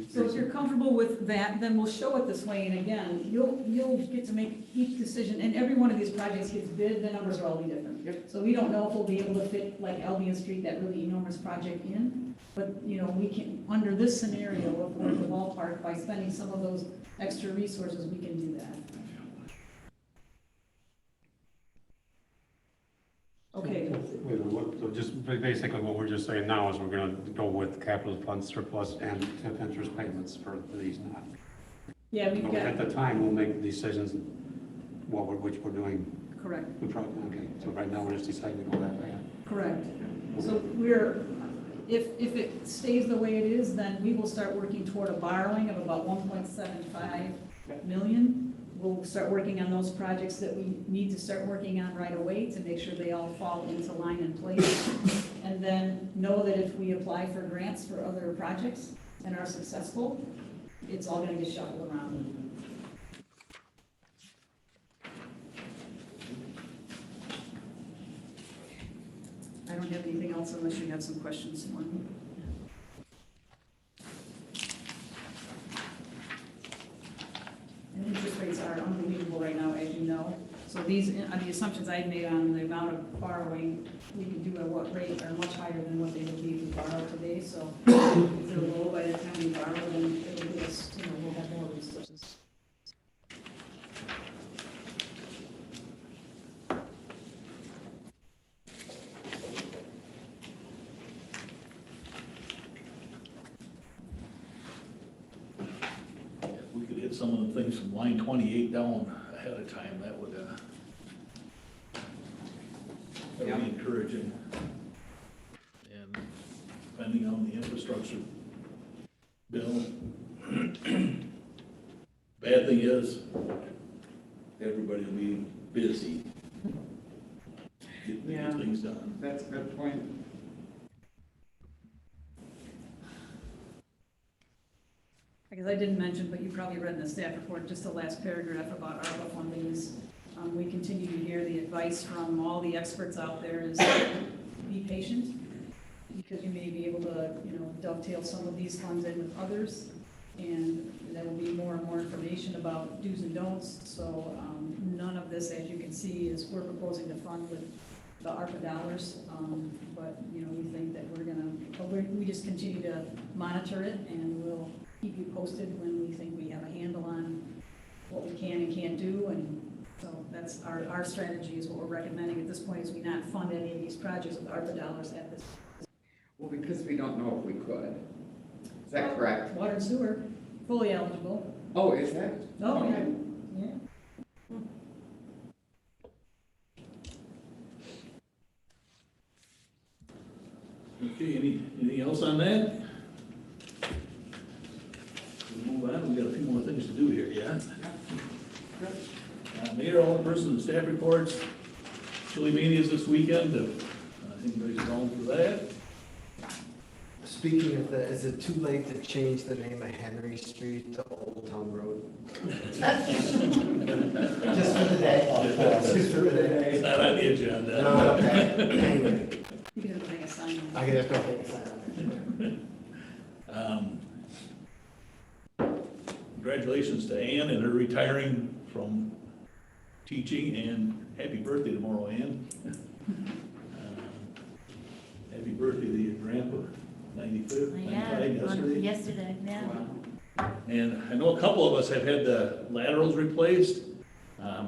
So if you're comfortable with that, then we'll show it this way, and again, you'll get to make each decision, and every one of these projects gets bid, the numbers will all be different. So we don't know if we'll be able to fit like Albion Street, that really enormous project in, but, we can, under this scenario of the ballpark, by spending some of those extra resources, we can do that. Okay, So just basically what we're just saying now is we're gonna go with capital fund surplus and TIF interest payments for these now. yeah, we've At got, the time, we'll make decisions which we're doing. correct. Okay, so right now we're just deciding to go that way. Correct. So if it stays the way it is, then we will start working toward a borrowing of about 1.75 million. We'll start working on those projects that we need to start working on right away to make sure they all fall into line and place. And then know that if we apply for grants for other projects and are successful, it's all gonna get shuffled around. I don't have anything else unless you have some questions for me. And interest rates are unbelievable right now, as you know. So these, the assumptions I made on the amount of borrowing, we can do at what rate are much higher than what they would be if we borrow today. So if they're low by the time we borrow, then it'll give us, we'll have more resources. get some of the things from line 28 down ahead of time, that would be encouraging. And depending on the infrastructure bill, bad thing is, everybody will be busy getting things done. That's a good point. I guess I didn't mention, but you probably read in the staff report, just the last paragraph about ARPA funding is, we continue to hear the advice from all the experts out there is be patient, because you may be able to, dovetail some of these funds in with others, and there will be more and more information about do's and don'ts. So none of this, as you can see, is we're proposing to fund with the ARPA dollars, but we think that we just continue to monitor it, and we'll keep you posted when we think we have a handle on what we can and can't do. And so that's our strategy, is what we're recommending at this point, is we not fund any of these projects with ARPA dollars at this. Well, because we don't know if we could. Is that correct? Water and sewer, fully eligible. Oh, is that? Oh, Okay. yeah. Okay, anything else on that? We'll move on, we've got a few more things to do here, yeah? Mayor, alderperson, and staff reports. Chili Mania is this weekend, anybody's going for that? Speaking of that, is it too late to change the name of Henry Street to Old Town Road? Just for the day. Just for the day. It's not on the agenda. No, okay. Anyway. You can make a sign. I can just go take a sign on it. Congratulations to Ann and her retiring from teaching, and happy birthday tomorrow, Ann. Happy birthday to your grandpa, 95th, 95 Yesterday, yeah. And I know a couple of us have had the laterals replaced. I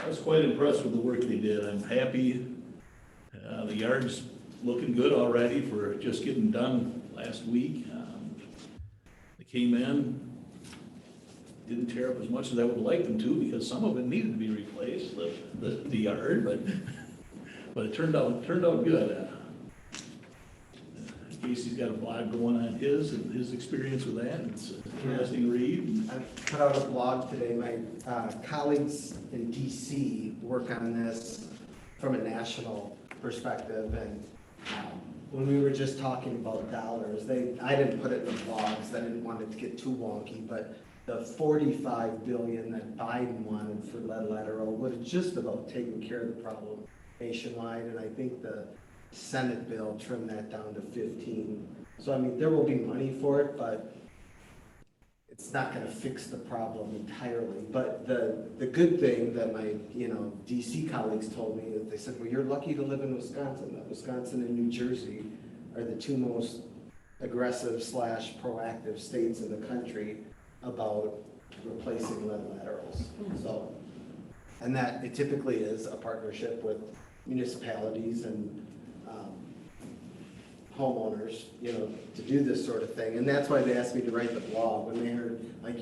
was quite impressed with the work they did. I'm happy. The yard's looking good already for just getting done last week. They came in, didn't tear up as much as I would like them to, because some of it needed to be replaced, the yard, but it turned out good. Casey's got a blog going on his experience with that. It's an interesting read. I put out a blog today. My colleagues in DC work on this from a national perspective, and when we were just talking about dollars, I didn't put it in the blogs. I didn't want it to get too wonky, but the $45 billion that Biden wanted for lead lateral would have just about taken care of the problem nationwide, and I think the Senate bill trimmed that down to 15. So I mean, there will be money for it, but it's not going to fix the problem entirely. But the good thing that my DC colleagues told me is they said, well, you're lucky to live in Wisconsin. That Wisconsin and New Jersey are the two most aggressive / proactive states in the country about replacing lead laterals. So, and that it typically is a partnership with municipalities and homeowners, to do this sort of thing. And that's why they asked me to write the blog. When they heard, like,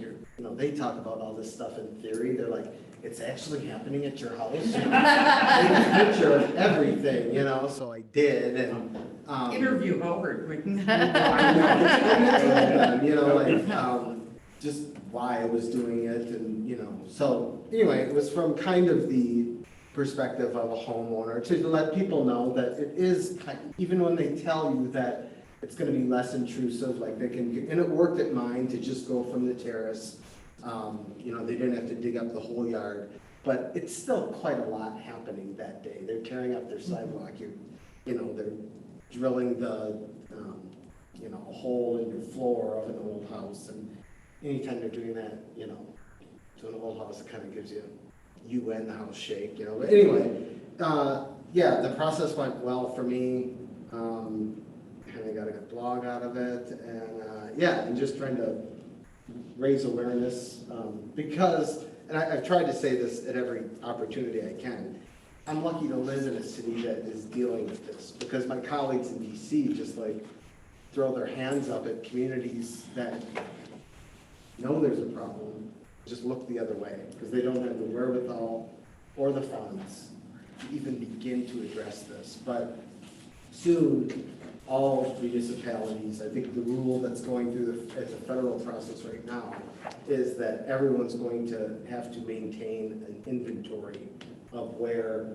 they talk about all this stuff in theory. They're like, it's actually happening at your house. Take a picture of everything, so I did. And Interview Howard. Just why I was doing it, and so anyway, it was from kind of the perspective of a homeowner to let people know that it is, even when they tell you that it's going to be less intrusive, like they can, and it worked at mine to just go from the terrace. They didn't have to dig up the whole yard, but it's still quite a lot happening that day. They're tearing up their sidewalk. They're drilling a hole in your floor of an old house, and anytime they're doing that, to an old house, it kind of gives you and the house shake, But anyway, the process went well for me. And I got a good blog out of it, and and just trying to raise awareness because, and I've tried to say this at every opportunity I can, I'm lucky to live in a city that is dealing with this, because my colleagues in DC just throw their hands up at communities that know there's a problem, just look the other way, because they don't have the wherewithal or the funds to even begin to address this. But soon, all municipalities, I think the rule that's going through the federal process right now is that everyone's going to have to maintain an inventory of where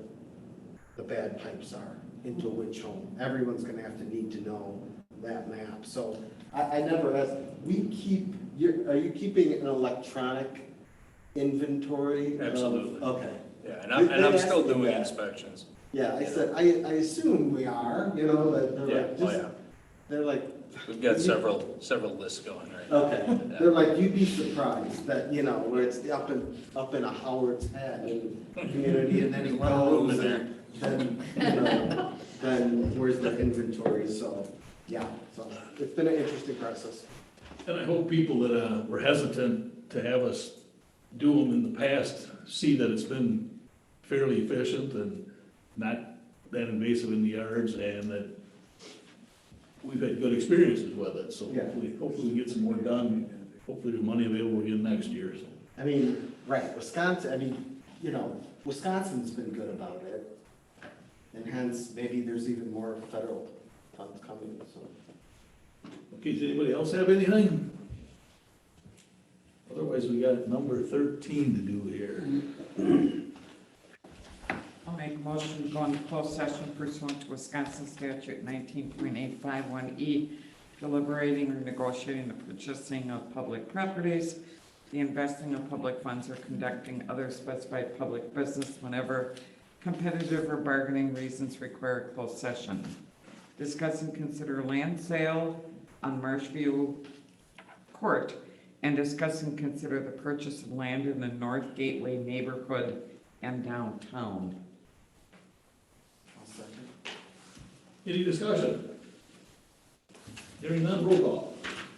the bad pipes are, into which home. Everyone's gonna have to need to know that map. So I never asked, are you keeping an electronic inventory? Absolutely. Okay. Yeah, and I'm still doing inspections. Yeah, I said, I assume we are, you know, but they're like, Yeah, oh, just, yeah. they're like. We've got several lists going right now. Okay, they're like, you'd be surprised that, you know, where it's up in a Howard's Head and community and then he goes and then, you know, then where's the inventory, so, yeah, so it's been an interesting process. And I hope people that were hesitant to have us do them in the past see that it's been fairly efficient and not that invasive in the yards, and that we've had good experiences with it, so Yeah. hopefully we get some more done. Hopefully there's money available again next year, so. I mean, right, Wisconsin, I mean, you know, Wisconsin's been good about it, and hence, maybe there's even more federal funds coming, so. Okay, does anybody else have anything? Otherwise, we got number 13 to do here. I'll make a motion to go into closed session pursuant to Wisconsin statute 19.851E, deliberating or negotiating the purchasing of public properties, the investing of public funds, or conducting other specified public business whenever competitive or bargaining reasons require a closed session. Discuss and consider land sale on Marshview Court, and discuss and consider the purchase of land in the North Gateway neighborhood and downtown. Any discussion? Hearing none, roll call.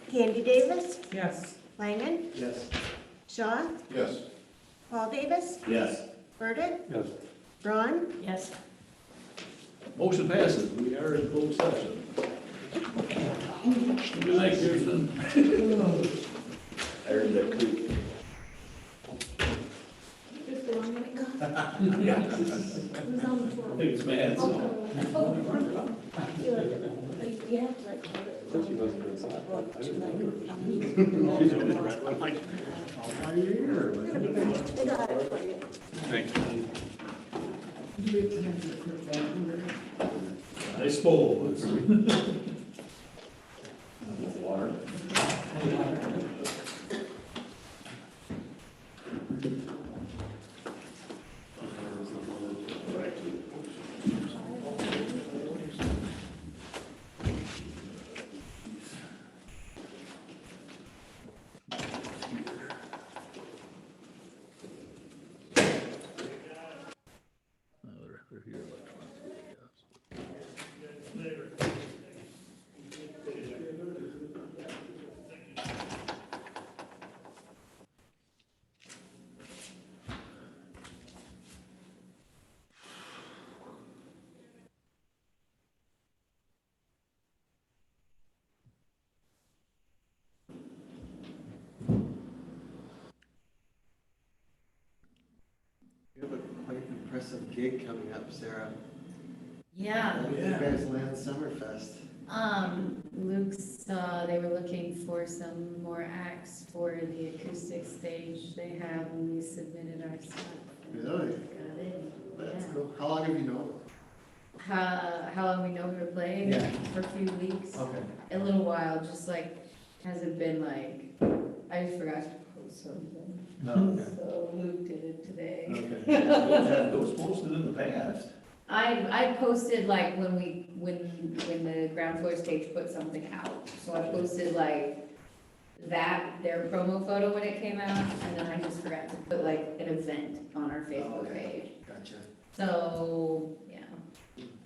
Candy Davis, Yes. Langen, Yes. Shaw, Yes. Paul Davis, Yes. Burdick, Yes. Braun, Yes. Motion passes. We are in closed session. Good night, Kirsten. I heard that creak. Yeah. I think it's mad, so. I suppose. Water. They're here electronically, yes. You have a quite impressive gig coming up, Sarah. Yeah. You guys land Summerfest. Luke's, they were looking for some more acts for the acoustic stage they have, and we submitted our stuff. and Really? Got it. That's Yeah. cool. How long have you known? How long we know we were playing? Yeah. For a few weeks. Okay. A little while, just like, hasn't been like, I just forgot to post something. Oh, okay. So Luke did it today. Okay. Yeah, it was posted in the past. I posted like when the ground floor stage put something out. So I posted like their promo photo when it came out, and then I just forgot to put like an event on our Facebook page. Gotcha. So